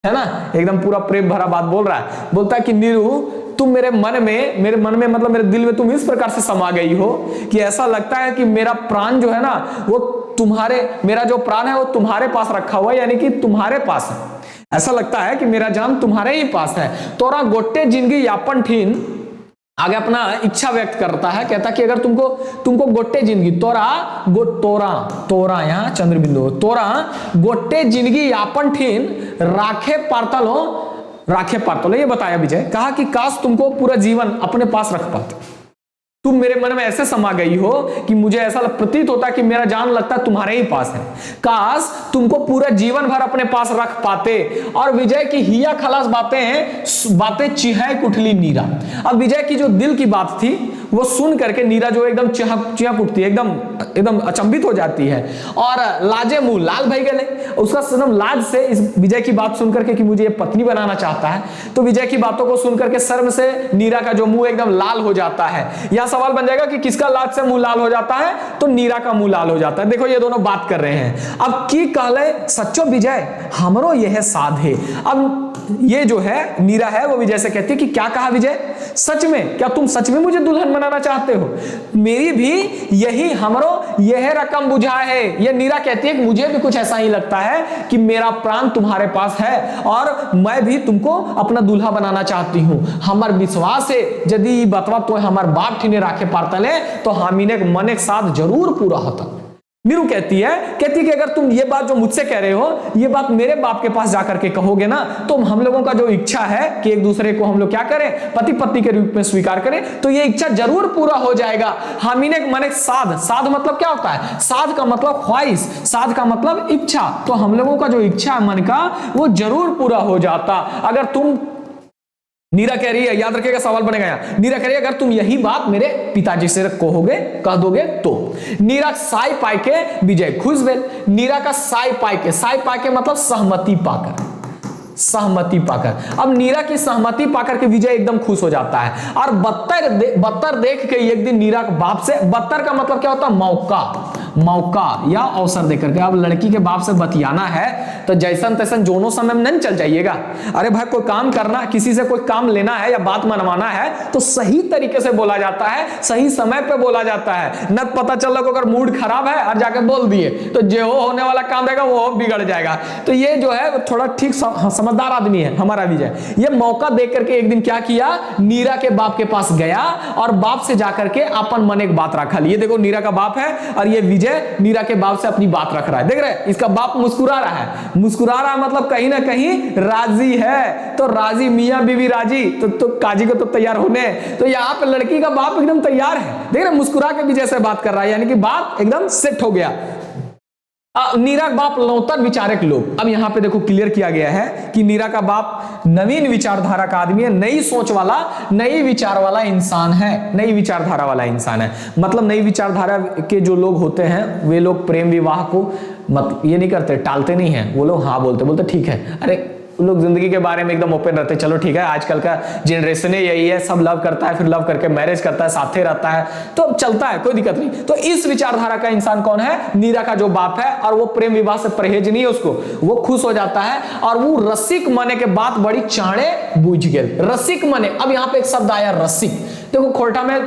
ना? एकदम पूरा प्रेम भरा बात बोल रहा है। बोलता है कि नीरू, तुम मेरे मन में मतलब मेरे दिल में तुम इस प्रकार से समा गई हो कि ऐसा लगता है कि मेरा प्राण जो है ना वो मेरा जो प्राण है वो तुम्हारे पास रखा हुआ है, यानी कि तुम्हारे पास है। ऐसा लगता है कि मेरा जान तुम्हारे ही पास है। तोरा गोटे जिंदगी यापन ठीन, आगे अपना इच्छा व्यक्त करता है। कहता कि अगर तुमको गोटे जिंदगी तोरा यहाँ चंद्र बिंदु, तोरा गोटे जिंदगी यापन ठीन राखे पारतलो, ये बताया विजय। कहा कि काश तुमको पूरा जीवन अपने पास रख पाते। तुम मेरे मन में ऐसे समा गई हो कि मुझे ऐसा प्रतीत होता कि मेरा जान लगता है तुम्हारे ही पास है। काश तुमको पूरा जीवन भर अपने पास रख पाते। और विजय की हिया खलास बातें चिहाय कुठली नीरा। अब विजय की जो दिल की बात थी वो सुन करके नीरा जो एकदम चिहक उठती है, एकदम अचंभित हो जाती है और लाजे मुंह लाल भई गए। उसका एकदम लाज से इस विजय की बात सुन करके कि मुझे ये पत्नी बनाना चाहता है, तो विजय की बातों को सुन करके शर्म से नीरा का जो मुंह एकदम लाल हो जाता है। यहां सवाल बन जाएगा कि किसका लाज से मुंह लाल हो जाता है? तो नीरा का मुंह लाल हो जाता है। देखो ये दोनों बात कर रहे हैं। अब की कहले सच्चो विजय हमरो यह साधे। अब ये जो है नीरा है वो विजय से कहती है कि क्या कहा विजय? सच में? क्या तुम सच में मुझे दुल्हन बनाना चाहते हो? मेरी भी यही हमरो यह रकम बुझा है। ये नीरा कहती है कि मुझे भी कुछ ऐसा ही लगता है कि मेरा प्राण तुम्हारे पास है और मैं भी तुमको अपना दूल्हा बनाना चाहती हूं। हमार विश्वास है यदि बतवा तो हमार बाप ठीने राखे पारतले तो हमीने मन एक साथ जरूर पूरा होता। नीरू कहती है कि अगर तुम ये बात जो मुझसे कह रहे हो, ये बात मेरे बाप के पास जाकर के कहोगे ना, तो हम लोगों का जो इच्छा है कि एक दूसरे को हम लोग क्या करें, पति पत्नी के रूप में स्वीकार करें, तो ये इच्छा जरूर पूरा हो जाएगा। हामिने माने साध, साध मतलब क्या होता है, साध का मतलब ख्वाहिश, साध का मतलब इच्छा, तो हम लोगों का जो इच्छा है मन का वो जरूर पूरा हो जाता। अगर तुम, नीरा कह रही है, याद रखिएगा सवाल बनेगा यहां, नीरा कह रही है अगर तुम यही बात मेरे पिताजी से कहोगे, कह दोगे तो। नीरा साई पाई के विजय खुश भेल, नीरा का साई पाई के मतलब सहमति पाकर, सहमति पाकर। अब नीरा की सहमति पाकर के विजय एकदम खुश हो जाता है और बत्तर देख के एक दिन नीरा के बाप से, बत्तर का मतलब क्या होता है, मौका, मौका या अवसर देकर के। अब लड़की के बाप से बतियाना है तो जैसन तैसन जोनों समय में नहीं चल जाइएगा। अरे भाई कोई काम करना, किसी से कोई काम लेना है या बात मनवाना है तो सही तरीके से बोला जाता है, सही समय पे बोला जाता है। न पता चला को अगर मूड खराब है और जाके बोल दिए तो जो होने वाला काम रहेगा वो बिगड़ जाएगा। तो ये जो है थोड़ा ठीक समझदार आदमी है हमारा विजय। ये मौका देख करके एक दिन क्या किया, नीरा के बाप के पास गया और बाप से जाकर के अपन मन एक बात रखा। ये देखो नीरा का बाप है और ये विजय नीरा के बाप से अपनी बात रख रहा है। देख रहे हैं, इसका बाप मुस्कुरा रहा है, मुस्कुरा रहा है मतलब कहीं ना कहीं राजी है। तो राजी, मियां बीवी राजी, तो काजी को तो तैयार होने। तो यहाँ पे लड़की का बाप एकदम तैयार है, देख रहे, मुस्कुरा के विजय से बात कर रहा है, यानी कि बात एकदम सेट हो गया। नीरा का बाप लौतर विचारक लोग। अब यहां पे देखो क्लियर किया गया है कि नीरा का बाप नवीन विचारधारा का आदमी है, नई सोच वाला, नई विचार वाला इंसान है, नई विचारधारा वाला इंसान है। मतलब नई विचारधारा के जो लोग होते हैं वे लोग प्रेम विवाह को ये नहीं करते, टालते नहीं है, वो लोग हाँ बोलते ठीक है। अरे लोग जिंदगी के बारे में एकदम ओपन रहते, चलो ठीक है, आजकल का जनरेशन यही है, सब लव करता है, फिर लव करके मैरिज करता है, साथे रहता है, तो चलता है, कोई दिक्कत नहीं। तो इस विचारधारा का इंसान कौन है, नीरा का जो बाप है, और वो प्रेम विवाह से परहेज नहीं है उसको, वो खुश हो जाता है और वो रसिक मने के बात बड़ी चाणे बूझ गए। रसिक मने, अब यहाँ पे एक शब्द आया रसिक। देखो खोरठा में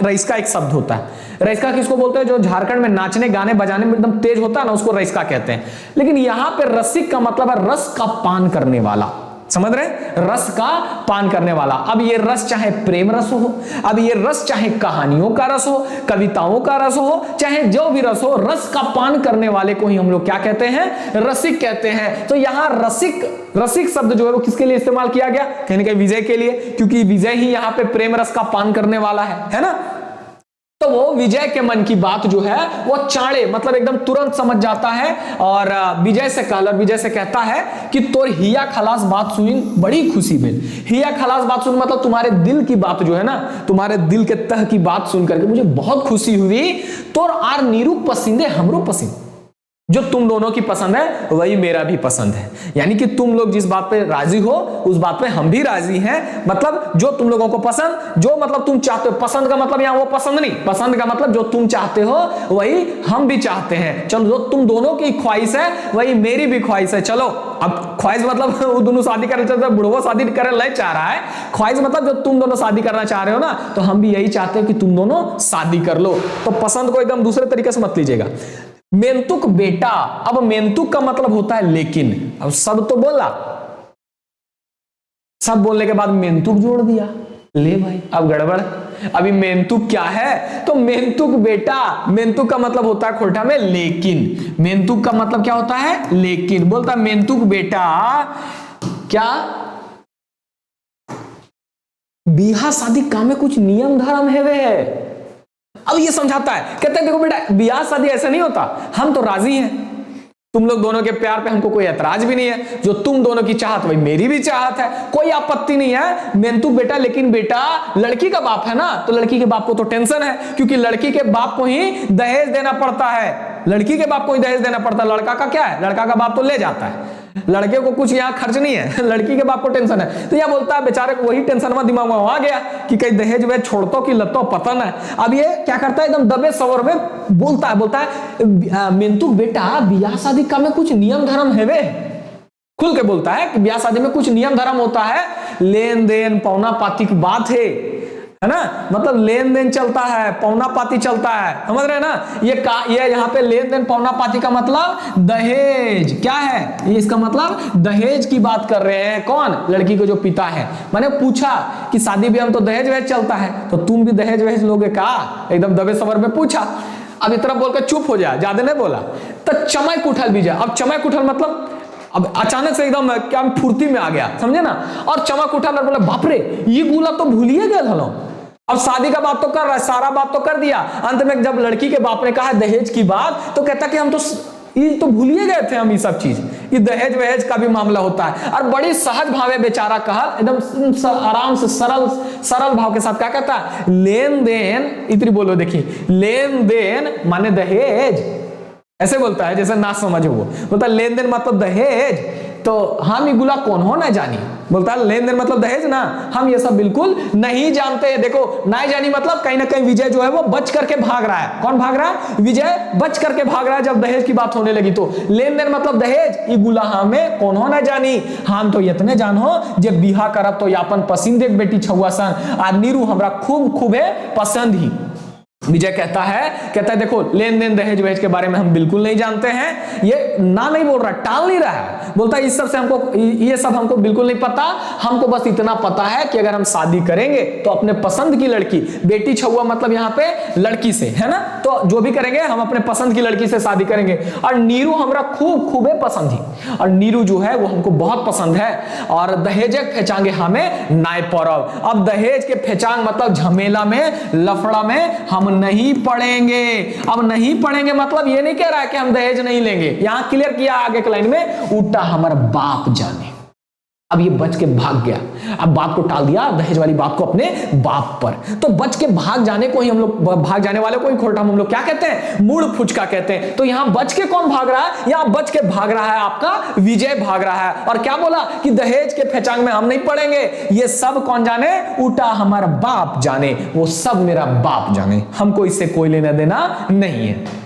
रईस का एक शब्द होता है। रईसका किसको बोलते हैं, जो झारखंड में नाचने गाने बजाने में एकदम तेज होता है ना, उसको रईसका कहते हैं। लेकिन यहां पे रसिक का मतलब है रस का पान करने वाला, समझ रहे, रस का पान करने वाला। अब ये रस चाहे प्रेम रस हो, अब ये रस चाहे कहानियों का रस हो, कविताओं का रस हो, चाहे जो भी रस हो, रस का पान करने वाले को ही हम लोग क्या कहते हैं, रसिक कहते हैं। तो यहां रसिक शब्द जो है वो किसके लिए इस्तेमाल किया गया, कहीं ना कहीं विजय के लिए, क्योंकि विजय ही यहां पे प्रेम रस का पान करने वाला है ना। तो वो विजय के मन की बात जो है वो चाड़े मतलब एकदम तुरंत समझ जाता है और विजय से कहता है कि तोर हिया खलास बात सुनी बड़ी खुशी भेल। हिया खलास बात सुन मतलब तुम्हारे दिल की बात जो है ना, तुम्हारे दिल के तह की बात सुन करके मुझे बहुत खुशी हुई। तोर आर नीरू पसंद है हमरो पसंद, जो तुम दोनों की पसंद है वही मेरा भी पसंद है। यानी कि तुम लोग जिस बात पे राजी हो उस बात पे हम भी राजी हैं। मतलब जो तुम लोगों को पसंद, जो मतलब तुम चाहते हो, पसंद का मतलब यहाँ वो पसंद नहीं, पसंद का मतलब जो तुम चाहते हो वही हम भी चाहते हैं। चलो जो तुम दोनों की ख्वाहिश है वही मेरी भी ख्वाहिश है। चलो अब ख्वाहिश मतलब वो दोनों शादी करना चाहते हैं, बुढ़वा शादी करने नहीं चाह रहा है, ख्वाहिश मतलब जो तुम दोनों शादी करना चाह रहे हो ना, तो हम भी यही चाहते हैं कि तुम दोनों शादी कर लो। तो पसंद को एकदम दूसरे तरीके से मत लीजिएगा। मेंतुक बेटा, अब मेंतुक का मतलब होता है लेकिन। अब सब तो बोला, सब बोलने के बाद मेंतुक जोड़ दिया, ले भाई अब गड़बड़। अभी मेंतुक क्या है, तो मेंतुक बेटा, मेंतुक का मतलब होता है खोरठा में लेकिन। मेंतुक का मतलब क्या होता है, लेकिन। बोलता मेंतुक बेटा क्या बिहा शादी का में कुछ नियम धर्म है वे। अब ये समझाता है, कहते हैं देखो बेटा ब्याह शादी ऐसा नहीं होता, हम तो राजी हैं, तुम लोग दोनों के प्यार पे हमको कोई ऐतराज भी नहीं है, जो तुम दोनों की चाहत वही मेरी भी चाहत है, कोई आपत्ति नहीं है। मेंतु बेटा, लेकिन बेटा लड़की का बाप है ना, तो लड़की के बाप को तो टेंशन है, क्योंकि लड़की के बाप को ही दहेज देना पड़ता है, लड़की के बाप को ही दहेज देना पड़ता है। लड़का का क्या है, लड़का का बाप तो ले जाता है, लड़के को कुछ यहाँ खर्च नहीं है, लड़की के बाप को टेंशन है। तो यह बोलता है बेचारे को वही टेंशन में दिमाग में आ गया कि कहीं दहेज वे छोड़तो कि लतो पता ना है। अब ये क्या करता है, एकदम दबे सवर में बोलता है मेंतु बेटा ब्याह शादी का में कुछ नियम धर्म है वे। खुल के बोलता है कि ब्याह शादी में कुछ नियम धर्म होता है, लेन देन पौना पाती की बात है ना, मतलब लेन देन चलता है, पौना पाती चलता है, समझ रहे हैं ना। ये यहाँ पे लेन देन पौना पाती का मतलब दहेज क्या है, ये इसका मतलब दहेज की बात कर रहे हैं। कौन, लड़की को जो पिता है। मैंने पूछा कि शादी भी हम तो दहेज वहेज चलता है, तो तुम भी दहेज वहेज लोगे का, एकदम दबे सबर में पूछा। अब इतना बोलकर चुप हो जाए, ज्यादा नहीं बोला तो चमक उठल विजय। अब चमक उठल मतलब अब अचानक से एकदम क्या फुर्ती में आ गया, समझे ना, और चमक उठल और बोला बाप रे ये गुला तो भूलिए गए हलो। अब शादी का बात तो कर रहा है, सारा बात तो कर दिया, अंत में जब लड़की के बाप ने कहा दहेज की बात तो कहता कि हम तो ये तो भूलिए गए थे हम ये सब चीज, ये दहेज वहेज का भी मामला होता है। और बड़ी सहज भावे बेचारा कहा, एकदम आराम से सरल भाव के साथ क्या कहता है, लेन देन, इतनी बोलो देखिए, लेन देन माने दहेज, ऐसे बोलता है जैसे ना समझ वो, बोलता लेन देन मतलब दहेज, तो हम ये गुला कौन हो ना जानी, बोलता है लेन देन मतलब दहेज ना, हम ये सब बिल्कुल नहीं जानते हैं। देखो नहीं जानी मतलब कहीं ना कहीं विजय जो है वो बच करके भाग रहा है। कौन भाग रहा है, विजय बच करके भाग रहा है जब दहेज की बात होने लगी तो। लेन देन मतलब दहेज, ये गुला हमें कौन हो ना जानी, हम तो इतने जान हो जब बिहा करब तो यापन पसंद एक बेटी छुआ सन आ नीरू हमरा खूब है पसंद ही। विजय कहता है देखो लेन देन दहेज वहेज के बारे में हम बिल्कुल नहीं जानते हैं। ये ना नहीं बोल रहा, टाल नहीं रहा है, बोलता है इस सब से हमको, ये सब हमको बिल्कुल नहीं पता, हमको बस इतना पता है कि अगर हम शादी करेंगे तो अपने पसंद की लड़की, बेटी छुआ मतलब यहाँ पे लड़की से है ना, तो जो भी करेंगे हम अपने पसंद की लड़की से शादी करेंगे। और नीरू हमरा खूब है पसंद ही, और नीरू जो है वो हमको बहुत पसंद है, और दहेज फेंचांगे हमें नाय पड़ब। अब दहेज के फेंचांग मतलब झमेला में, लफड़ा में हम नहीं पढ़ेंगे। अब नहीं पढ़ेंगे मतलब ये नहीं कह रहा है कि हम दहेज नहीं लेंगे, यहां क्लियर किया आगे के लाइन में, उल्टा हमारा बाप जाने। अब ये बच के भाग गया, अब बाप को टाल दिया दहेज वाली बात को अपने बाप पर, तो बच के भाग जाने को ही हम लोग, भाग जाने वाले को ही खोटा हम लोग क्या कहते हैं, मुड़ फुचका कहते हैं। तो यहां बच के कौन भाग रहा है, यहां बच के भाग रहा है आपका विजय भाग रहा है, और क्या बोला कि दहेज के फेचांग में हम नहीं पड़ेंगे, ये सब कौन जाने, उल्टा हमारा बाप जाने, वो सब मेरा बाप जाने, हमको इससे कोई लेना देना नहीं है।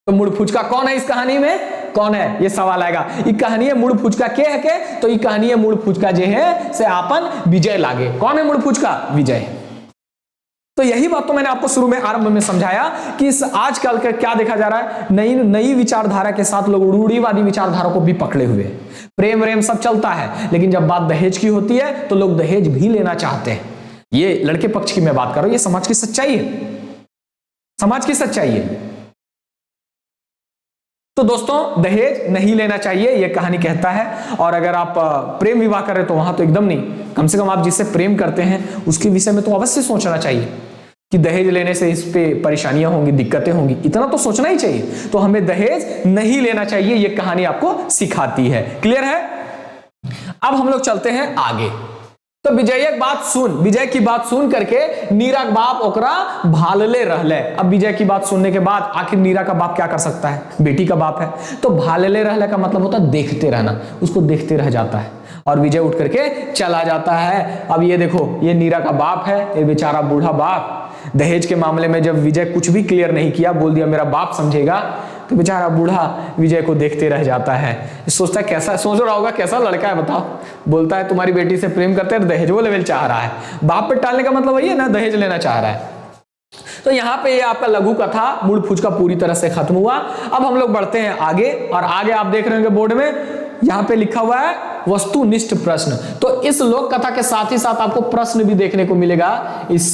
तो मुड़ फुचका कौन है इस कहानी में, कौन है, ये सवाल आएगा। ये कहानी है मुड़ फुचका के है के, तो ये कहानी है मुड़ फुचका जे है से आपन विजय लागे। कौन है मुड़ फुचका, विजय। तो यही बात तो मैंने आपको शुरू में आरंभ में समझाया कि इस आजकल का क्या देखा जा रहा है, नई विचारधारा के साथ लोग रूढ़िवादी विचारधारा को भी पकड़े हुए हैं। प्रेम व्रेम सब चलता है, लेकिन जब बात दहेज की होती है तो लोग दहेज भी लेना चाहते हैं। ये लड़के पक्ष की मैं बात कर रहा हूं, ये समाज की सच्चाई है, समाज की सच्चाई है। तो दोस्तों दहेज नहीं लेना चाहिए, यह कहानी कहता है। और अगर आप प्रेम विवाह कर रहे तो वहां तो एकदम नहीं, कम से कम आप जिससे प्रेम करते हैं उसके विषय में तो अवश्य सोचना चाहिए कि दहेज लेने से इस पे परेशानियां होंगी, दिक्कतें होंगी, इतना तो सोचना ही चाहिए। तो हमें दहेज नहीं लेना चाहिए, यह कहानी आपको सिखाती है। क्लियर है। अब हम लोग चलते हैं आगे। तो विजय की बात सुन करके नीरा का बाप ओकरा भालले रहले। अब विजय की बात सुनने के बाद आखिर नीरा का बाप क्या कर सकता है, बेटी का बाप है, तो भालले रहले का मतलब होता है देखते रहना, उसको देखते रह जाता है और विजय उठ करके चला जाता है। अब ये देखो, ये नीरा का बाप है, ये बेचारा बूढ़ा बाप। दहेज के मामले में जब विजय कुछ भी क्लियर नहीं किया, बोल दिया मेरा बाप समझेगा, तो बेचारा बूढ़ा विजय को देखते रह जाता है। सोचता है कैसा, सोच रहा होगा कैसा लड़का है बताओ, बोलता है तुम्हारी बेटी से प्रेम करते हैं, दहेज वो लेवल चाह रहा है। बाप पे टालने का मतलब वही है ना, दहेज लेना चाह रहा है। तो यहाँ पे ये आपका लघु कथा मुड़ फुचका पूरी तरह से खत्म हुआ। अब हम लोग बढ़ते हैं आगे, और आगे आप देख रहे होंगे बोर्ड में यहाँ पे लिखा हुआ है वस्तुनिष्ठ प्रश्न। तो इस लोक कथा के साथ ही साथ आपको प्रश्न भी देखने को मिलेगा इस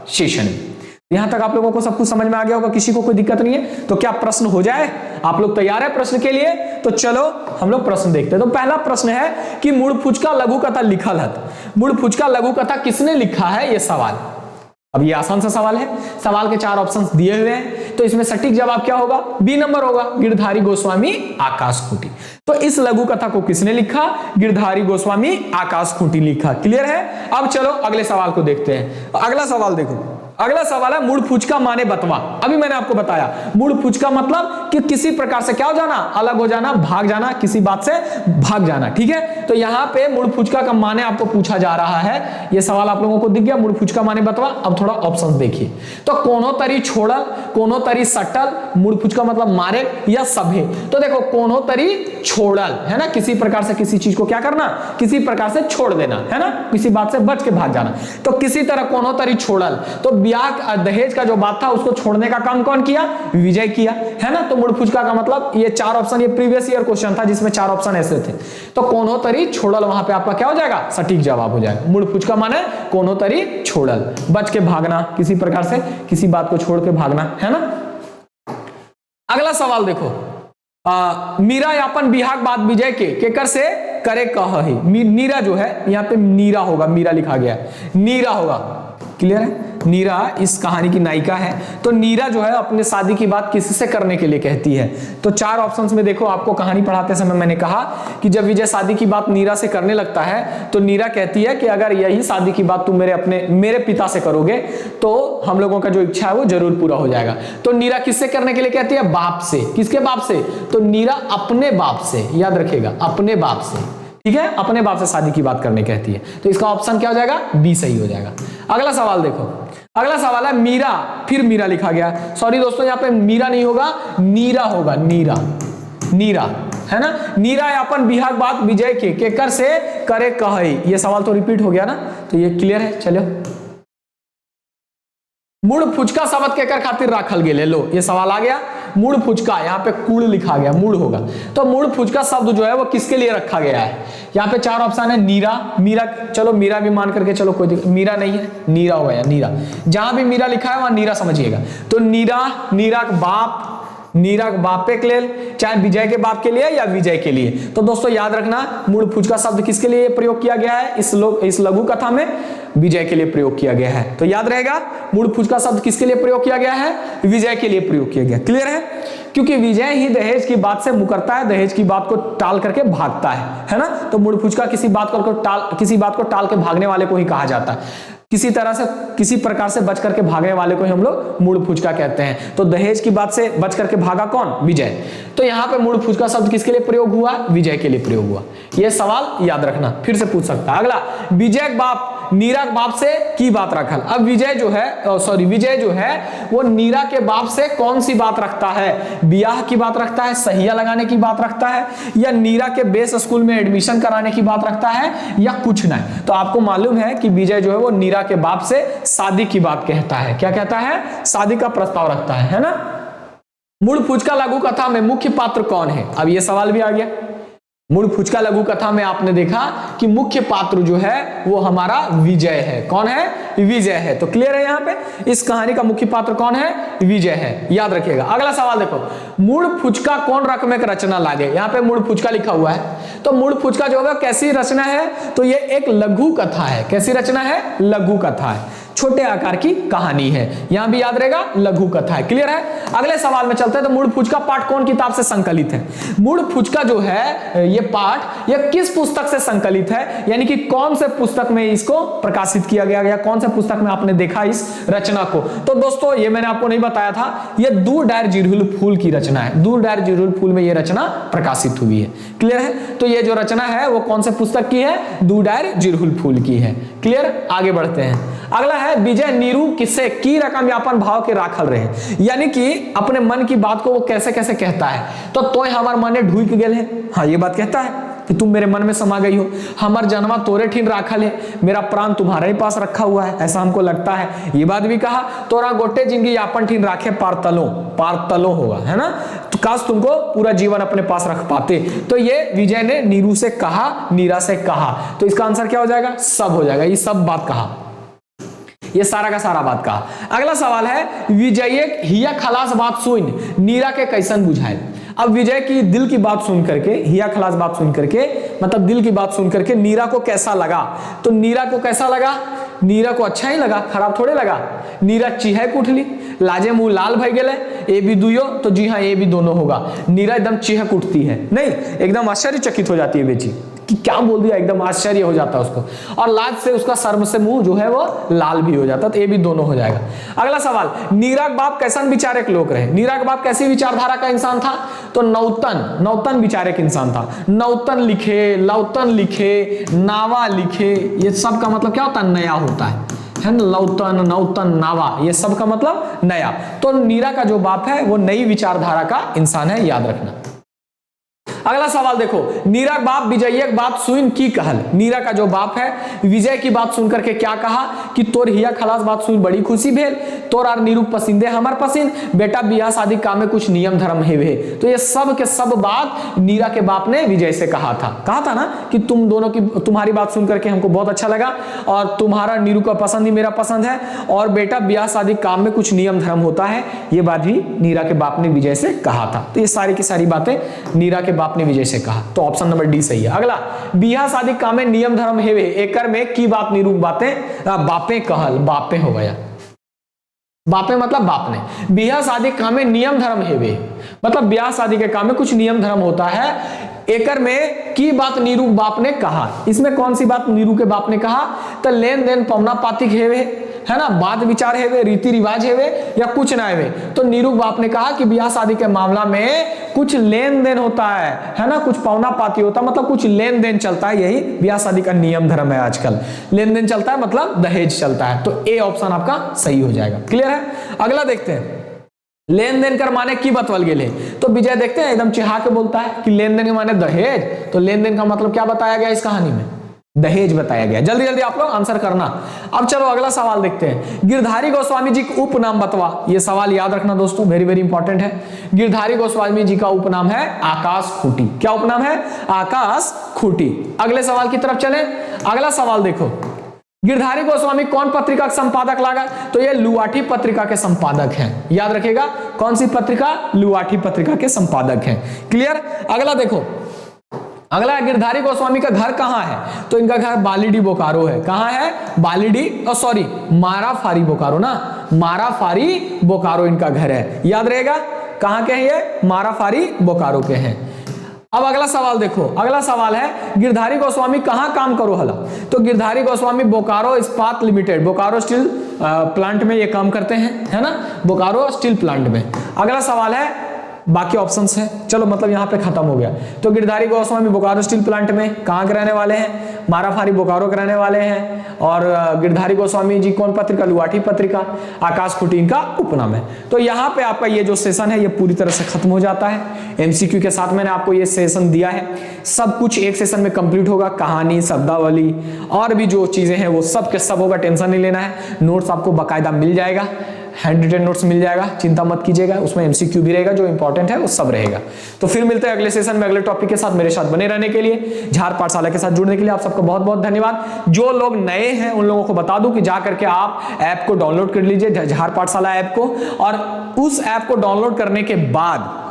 सेशन में। यहां तक आप लोगों को सब कुछ समझ में आ गया होगा, किसी को कोई दिक्कत नहीं है। तो क्या प्रश्न हो जाए, आप लोग तैयार है प्रश्न के लिए? तो चलो हम लोग प्रश्न देखते हैं। तो पहला प्रश्न है कि मुड़ फुचका लघु कथा लिखल है, मुड़ फुचका लघु कथा किसने लिखा है, ये सवाल। अब ये आसान सा सवाल है, सवाल के 4 ऑप्शंस दिए हुए हैं, तो इसमें सटीक जवाब क्या होगा, बी नंबर होगा, गिरधारी गोस्वामी आकाश खूंटी। तो इस लघु कथा को किसने लिखा, गिरधारी गोस्वामी आकाश खूंटी लिखा। क्लियर है। अब चलो अगले सवाल को देखते हैं। अगला सवाल देखो, अगला सवाल है मुड़ फुचका माने बतवा। अभी मैंने आपको बताया मुड़ फुचका मतलब कि किसी प्रकार से क्या हो जाना, अलग हो जाना, भाग जाना, किसी बात से भाग जाना। ठीक है। तो यहाँ पे मुड़ फुचका का माने आपको पूछा जा रहा है, ये सवाल आप लोगों को दिख गया, मुड़ फुचका माने बतवा। अब थोड़ा ऑप्शंस देखिए। तो कोनो तरी छोड़ल, कोनो तरी सटल, मुड़ फुचका मतलब मारे या सभे। तो देखो कोनो तरी छोड़ल है ना, किसी प्रकार से किसी चीज को क्या करना, किसी प्रकार से छोड़ देना है ना, किसी बात से बच के भाग जाना। तो किसी तरह कोनो तरी छोड़ल, तो ब्याह दहेज का जो बात था उसको छोड़ने का काम कौन किया, विजय किया है ना। तो मुड़ फुचका का मतलब ये 4 ऑप्शन, ये प्रीवियस ईयर क्वेश्चन था जिसमें 4 ऑप्शन ऐसे थे। तो कोनो तरी छोड़ल, वहां पे आपका क्या हो जाएगा, सटीक जवाब हो जाएगा। मुड़ फुचका माने कोनो तरी छोड़ल, बच के भागना, किसी प्रकार से किसी बात को छोड़ के भागना, है ना। अगला सवाल देखो, मीरा यापन बिहाग बात विजय के केकर से करे कह ही। नीरा जो है यहाँ पे नीरा होगा, मीरा लिखा गया है, नीरा होगा, क्लियर है। नीरा इस कहानी की नायिका है। तो नीरा जो है अपने शादी की बात किससे करने के लिए कहती है। तो 4 ऑप्शंस में देखो, आपको कहानी पढ़ाते समय मैंने कहा कि जब विजय शादी की बात नीरा से करने लगता है तो नीरा कहती है कि अगर यही शादी की बात तुम मेरे पिता से करोगे तो हम लोगों का जो इच्छा है वो जरूर पूरा हो जाएगा। तो नीरा किससे करने के लिए कहती है, बाप से। किसके बाप से, तो नीरा अपने बाप से, याद रखिएगा अपने बाप से, ठीक है, अपने बाप से शादी की बात करने कहती है। तो इसका ऑप्शन क्या हो जाएगा, बी सही हो जाएगा। अगला सवाल देखो, अगला सवाल है मीरा, फिर मीरा लिखा गया, सॉरी दोस्तों यहाँ पे मीरा नहीं होगा, नीरा होगा, नीरा, नीरा है ना। नीरा अपन बिहाग बात विजय के केकर से करे कहे, ये सवाल तो रिपीट हो गया ना, तो ये क्लियर है। चलो, मुड़ फुचका शब्द केकर खातिर राखल गेले, लो ये सवाल आ गया। मुड़ फुचका, यहाँ पे कुड़ लिखा गया, मुड़ होगा। तो मुड़ फुचका शब्द जो है वो किसके लिए रखा गया है। यहाँ पे 4 ऑप्शन है, नीरा, मीरा, चलो मीरा भी मान करके चलो, कोई मीरा नहीं है, नीरा होगा या नीरा, जहां भी मीरा लिखा है वहां नीरा समझिएगा। तो नीरा, नीरा का बाप, नीरा बापे के लिए, चाहे विजय के बाप के लिए या विजय के लिए। तो दोस्तों याद रखना, मुड़ फुचका शब्द किसके लिए प्रयोग किया गया है, इस लघु कथा में विजय के लिए प्रयोग किया गया है। तो याद रहेगा, मुड़ फुचका शब्द किसके लिए प्रयोग किया गया है, विजय के लिए प्रयोग किया गया, क्लियर है। क्योंकि विजय ही दहेज की बात से मुकरता है, दहेज की बात को टाल करके भागता है ना। तो मुड़ फुचका किसी बात को टाल के भागने वाले को ही कहा जाता है, किसी तरह से किसी प्रकार से बच करके भागने वाले को ही हम लोग मुड़ फुचका कहते हैं। तो दहेज की बात से बच करके भागा कौन, विजय। तो यहाँ पे मुड़ फुचका शब्द किसके लिए प्रयोग हुआ, विजय के लिए प्रयोग हुआ। यह सवाल याद रखना, फिर से पूछ सकता है। अगला, विजय बाप नीरा के बाप से की बात रखल। अब विजय जो है वो नीरा के बाप से कौन सी बात रखता है, ब्याह की बात रखता है, सहिया लगाने की बात रखता है, या नीरा के बेस स्कूल में एडमिशन कराने की बात रखता है, या कुछ नहीं। तो आपको मालूम है कि विजय जो है वो नीरा के बाप से शादी की बात कहता है। क्या कहता है, शादी का प्रस्ताव रखता है ना। मुड़ फुचका लघु कथा में मुख्य पात्र कौन है, अब ये सवाल भी आ गया। मुड़ फुचका लघु कथा में आपने देखा कि मुख्य पात्र जो है वो हमारा विजय है। कौन है, विजय है। तो क्लियर है, यहाँ पे इस कहानी का मुख्य पात्र कौन है, विजय है, याद रखिएगा। अगला सवाल देखो, मुड़ फुचका कौन रकम में रचना लागे। यहाँ पे मुड़ फुचका लिखा हुआ है, तो मुड़ फुचका जो है कैसी रचना है, तो ये एक लघु कथा है। कैसी रचना है, लघु कथा है, छोटे आकार की कहानी है। यहां भी याद रहेगा, लघु कथा है, क्लियर है। अगले सवाल में चलते हैं। तो मुड़ फुचका पाठ कौन किताब से संकलित है। मुड़ फुचका जो है ये पाठ ये किस पुस्तक से संकलित है, यानी कि कौन से पुस्तक में इसको प्रकाशित किया गया, या कौन से पुस्तक में आपने देखा इस रचना को। तो दोस्तों ये मैंने आपको नहीं बताया था, ये दूर डायर जिरहुल फूल की रचना है। दूर डायर जिरहुल फूल में ये रचना प्रकाशित हुई है, क्लियर है। तो ये जो रचना है वो कौन से पुस्तक की है, दूर डायर जिरहुल फूल की है, क्लियर। आगे बढ़ते हैं। अगला है, विजय नीरू किससे की रकम यापन भाव के राखल रहे, यानी कि अपने मन की बात को वो कैसे कैसे कहता है। तो तोय हमार मने ढूक गेल है, हाँ ये बात कहता है कि तुम मेरे मन में समा गई हो। हमार जन्मा तोरे ठीन राखल है, मेरा प्राण तुम्हारे ही पास रखा हुआ है, ऐसा हमको लगता है। ये बात भी कहा, तोरा गोटे जिंदगी यापन ठीन राखे पारतलों होगा, है ना। तो काश तुमको पूरा जीवन अपने पास रख पाते। तो ये विजय ने नीरू से कहा, नीरा से कहा। तो इसका आंसर क्या हो जाएगा, सब हो जाएगा। ये सब बात कहा, ये सारा का सारा बात कहा। अगला सवाल है, विजय हिया खलास बात सुन नीरा के कैसन बुझाए। अब विजय की दिल की बात सुन करके, हिया खलास बात सुन करके, मतलब दिल की बात सुन करके नीरा को कैसा लगा। तो नीरा को कैसा लगा, नीरा को अच्छा ही लगा, खराब थोड़े लगा। नीरा चिहक उठली, लाजे मुंह लाल भई गेले, ए भी दुयो, तो जी हाँ ये भी दोनों होगा। नीरा एकदम चिहक उठती है, नहीं एकदम आश्चर्यचकित हो जाती है बेची कि क्या बोल दिया, एकदम आश्चर्य हो जाता है उसको, और लाज से उसका शर्म से मुंह जो है वो लाल भी हो जाता है। तो ये भी दोनों हो जाएगा। अगला सवाल, नीरा के बाप कैसन विचारक लोग रहे। नीरा के बाप कैसी विचारधारा का इंसान था। तो नौतन विचारक इंसान था। नौतन लिखे, लौतन लिखे, नावा लिखे, ये सब का मतलब क्या होता है, नया होता है ना। लौतन, नौतन, नावा, ये सब का मतलब नया। तो नीरा का जो बाप है वो नई विचारधारा का इंसान है, याद रखना। अगला सवाल देखो, नीरा बाप विजयक बात सुन की कहल। नीरा का जो बाप है विजय की बात सुन करके क्या कहा कि तोर हिया खलास बात सुन बड़ी खुशी भेल, तोर आर निरूप पसंदे हमर पसंद, बेटा बियाह शादी काम में कुछ नियम धर्म है वे। तो ये सब के सब बात नीरा के बाप ने विजय से कहा था ना कि तुम दोनों की तुम्हारी बात सुन करके हमको बहुत अच्छा लगा और तुम्हारा नीरू का पसंद ही मेरा पसंद है, और बेटा बियाह शादी काम में कुछ नियम धर्म होता है, ये बात भी नीरा के बाप ने विजय से कहा था। तो ये सारी की सारी बातें नीरा के बाप ने विजय से कहा, तो ऑप्शन नंबर डी सही है। अगला, बियाह शादी काम में नियम धर्म है वे, एकर में की बात निरूप बातें बापे कहल। बापे हो गया, बापे मतलब बाप ने। बियाह शादी काम में नियम धर्म है वे, मतलब ब्याह शादी के काम में कुछ नियम धर्म होता है, एकर में की बात नीरू बाप ने कहा। इसमें कौन सी बात नीरू के बाप ने कहा, तो लेन देन पवना पातिक है ना, बात विचार है वे, रीति रिवाज है वे, या कुछ ना है वे। तो नीरू बाप ने कहा कि ब्याह शादी के मामला में कुछ लेन देन होता है ना, कुछ पवना पाती होता है, मतलब कुछ लेन देन चलता है, यही ब्याह शादी का नियम धर्म है। आजकल लेन देन चलता है मतलब दहेज चलता है, तो ए ऑप्शन आपका सही हो जाएगा। क्लियर है। अगला देखते हैं, लेन देन कर माने की बतवल गेले। तो विजय देखते हैं एकदम चिढ़ा के बोलता है कि लेन देन के माने दहेज। तो लेन देन का मतलब क्या बताया गया इस कहानी में, दहेज बताया गया। जल्दी जल्दी आप लोग आंसर करना। अब चलो अगला सवाल देखते हैं, गिरधारी गोस्वामी जी का उपनाम बतवा। ये सवाल याद रखना दोस्तों, वेरी वेरी इंपॉर्टेंट है। गिरधारी गोस्वामी जी का उपनाम है आकाश खूंटी। क्या उपनाम है, आकाश खूंटी। अगले सवाल की तरफ चले। अगला सवाल देखो, गिरधारी गोस्वामी कौन पत्रिका का संपादक लगा। तो ये लुआठी पत्रिका के संपादक हैं, याद रखिएगा। कौन सी पत्रिका, लुआठी पत्रिका के संपादक हैं। क्लियर। अगला देखो, अगला गिरधारी गोस्वामी का घर कहां है। तो इनका घर बालीडी बोकारो है। कहां है, बालीडी, सॉरी माराफारी बोकारो ना, माराफारी बोकारो इनका घर है, याद रहेगा। कहां के हैं ये, माराफारी बोकारो के हैं। अब अगला सवाल देखो, अगला सवाल है गिरधारी गोस्वामी कहां काम करो हला। तो गिरधारी गोस्वामी बोकारो इस्पात लिमिटेड, बोकारो स्टील प्लांट में ये काम करते हैं, है ना, बोकारो स्टील प्लांट में। अगला सवाल है, बाकी ऑप्शंस है, चलो मतलब यहां पे खत्म हो गया। तो गिरधारी गोस्वामी बोकारो स्टील प्लांट में कहां के रहने वाले हैं, माराफारी बोकारो के रहने वाले हैं। और गिरधारी गोस्वामी जी कौन पत्रिका, लुआठी पत्रिका, आकाश खूंटी इनका उपनाम है। तो यहां पे आपका ये जो सेशन है ये पूरी तरह से खत्म हो जाता है। एमसीक्यू के साथ मैंने आपको ये सेशन दिया है, सब कुछ एक सेशन में कंप्लीट होगा। कहानी, शब्दावली और भी जो चीजें हैं वो सब के सब होगा, टेंशन नहीं लेना है। नोट्स आपको बाकायदा मिल जाएगा, हैंड रिटन नोट्स मिल जाएगा, चिंता मत कीजिएगा। उसमें एमसीक्यू भी रहेगा, जो इंपॉर्टेंट है वो सब रहेगा। तो फिर मिलते हैं अगले सेशन में अगले टॉपिक के साथ। मेरे साथ बने रहने के लिए, झार पाठशाला के साथ जुड़ने के लिए आप सबको बहुत बहुत धन्यवाद। जो लोग नए हैं उन लोगों को बता दूं कि जा करके आप ऐप को डाउनलोड कर लीजिए, झार पाठशाला ऐप को। और उस ऐप को डाउनलोड करने के बाद,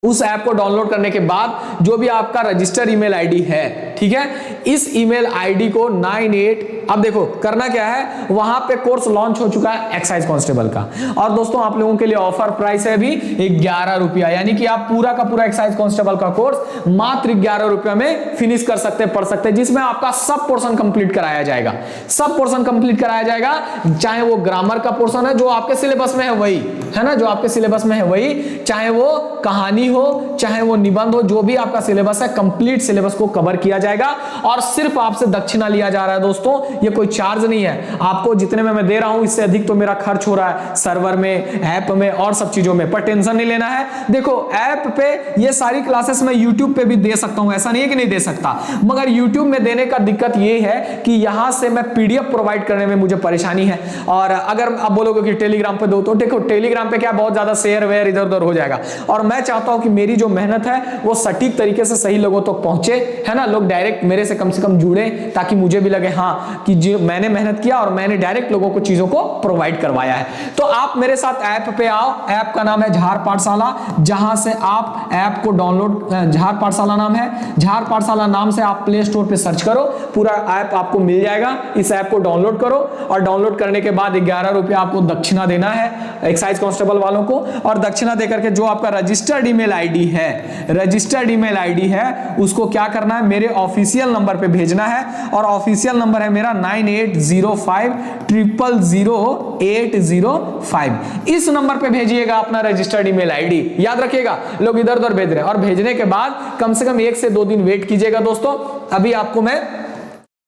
उस ऐप को डाउनलोड करने के बाद जो भी आपका रजिस्टर ईमेल आईडी है, ठीक है, इस ईमेल आईडी को 98, अब देखो करना क्या है, वहां पे कोर्स लॉन्च हो चुका है एक्साइज कांस्टेबल का। और दोस्तों आप लोगों के लिए ऑफर प्राइस है अभी 11 रुपया, यानी कि आप पूरा का पूरा एक्साइज कांस्टेबल का कोर्स मात्र 11 रुपया में फिनिश कर सकते, पढ़ सकते, जिसमें आपका सब पोर्शन कंप्लीट कराया जाएगा। सब पोर्शन कंप्लीट कराया जाएगा, चाहे वो ग्रामर का पोर्शन है जो आपके सिलेबस में है वही, है ना, जो आपके सिलेबस में है वही, चाहे वो कहानी हो, चाहे वो निबंध हो, जो भी आपका सिलेबस है कंप्लीट सिलेबस को कवर किया जाएगा। और सिर्फ आपसे दक्षिणा लिया जा रहा है दोस्तों, ये कोई चार्ज नहीं है। आपको जितने में मैं दे रहा हूं इससे अधिक तो मेरा खर्च हो रहा है सर्वर में, ऐप में और सब चीजों में, पर टेंशन नहीं लेना है। देखो ऐप पे ये सारी क्लासेस मैं YouTube पे भी दे सकता हूं, ऐसा नहीं है कि नहीं दे सकता, मगर YouTube में देने का दिक्कत ये है कि यहां से मैं PDF प्रोवाइड करने में मुझे परेशानी है। और अगर आप बोलोगे कि टेलीग्राम पे दो, तो देखो टेलीग्राम पे क्या बहुत ज्यादा शेयर वेयर इधर उधर हो जाएगा। और मैं चाहता हूं कि मेरी जो मेहनत है वो सटीक तरीके से सही लोगों तक तो पहुंचे, है ना, लोग डायरेक्ट मेरे से कम जुड़े, ताकि मुझे भी लगे हाँ कि जो मैंने मेहनत किया और मैंने डायरेक्ट लोगों को चीजों को प्रोवाइड करवाया है। तो आप मेरे साथ ऐप पे आओ, ऐप का नाम है झार पाठशाला, जहां से आप ऐप को डाउनलोड, झार पाठशाला नाम है, झार पाठशाला नाम से आप प्ले स्टोर पे सर्च करो, पूरा ऐप आपको मिल जाएगा। इस ऐप को डाउनलोड करो और डाउनलोड करने के बाद 11 रुपया आपको दक्षिणा देना है एक्साइज कांस्टेबल वालों को। और दक्षिणा देकर के जो आपका रजिस्टर्ड ईमेल आईडी है, रजिस्टर्ड ईमेल आईडी है, उसको क्या करना है, मेरे ऑफिशियल नंबर पे भेजना है। और ऑफिशियल नंबर है मेरा 9805000805। इस नंबर पे भेजिएगा अपना रजिस्टर्ड ईमेल आईडी, याद रखिएगा। लोग इधर उधर भेज रहे हैं, और भेजने के बाद कम से कम 1 से 2 दिन वेट कीजिएगा दोस्तों। अभी आपको मैं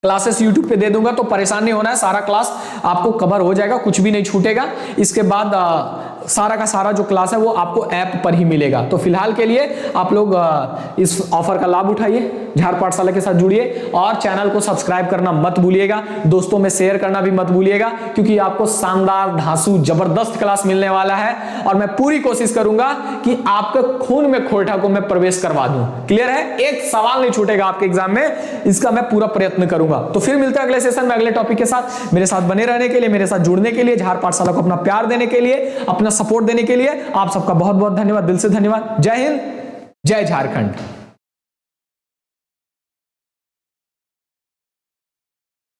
क्लासेस YouTube पे दे दूंगा, तो परेशान नहीं होना है, सारा क्लास आपको कवर हो जाएगा, कुछ भी नहीं छूटेगा। इसके बाद सारा का सारा जो क्लास है वो आपको ऐप पर ही मिलेगा। तो फिलहाल के लिए आप लोग इस ऑफर का लाभ उठाइए, झार पाठशाला के साथ जुड़िए और चैनल को सब्सक्राइब करना मत भूलिएगा, दोस्तों में शेयर करना भी मत भूलिएगा, क्योंकि आपको शानदार धांसू जबरदस्त क्लास मिलने वाला है और मैं पूरी कोशिश करूंगा कि आपके खून में खोटा को मैं प्रवेश करवा दूं। क्लियर है? एक सवाल नहीं छूटेगा आपके एग्जाम में, इसका मैं पूरा प्रयत्न करूंगा। तो फिर मिलते हैं अगले सेशन में अगले टॉपिक के साथ। मेरे साथ बने रहने के लिए, मेरे साथ जुड़ने के लिए, झार पाठशाला को अपना प्यार देने के लिए, अपना सपोर्ट देने के लिए आप सबका बहुत बहुत धन्यवाद, दिल से धन्यवाद। जय हिंद, जय झारखंड।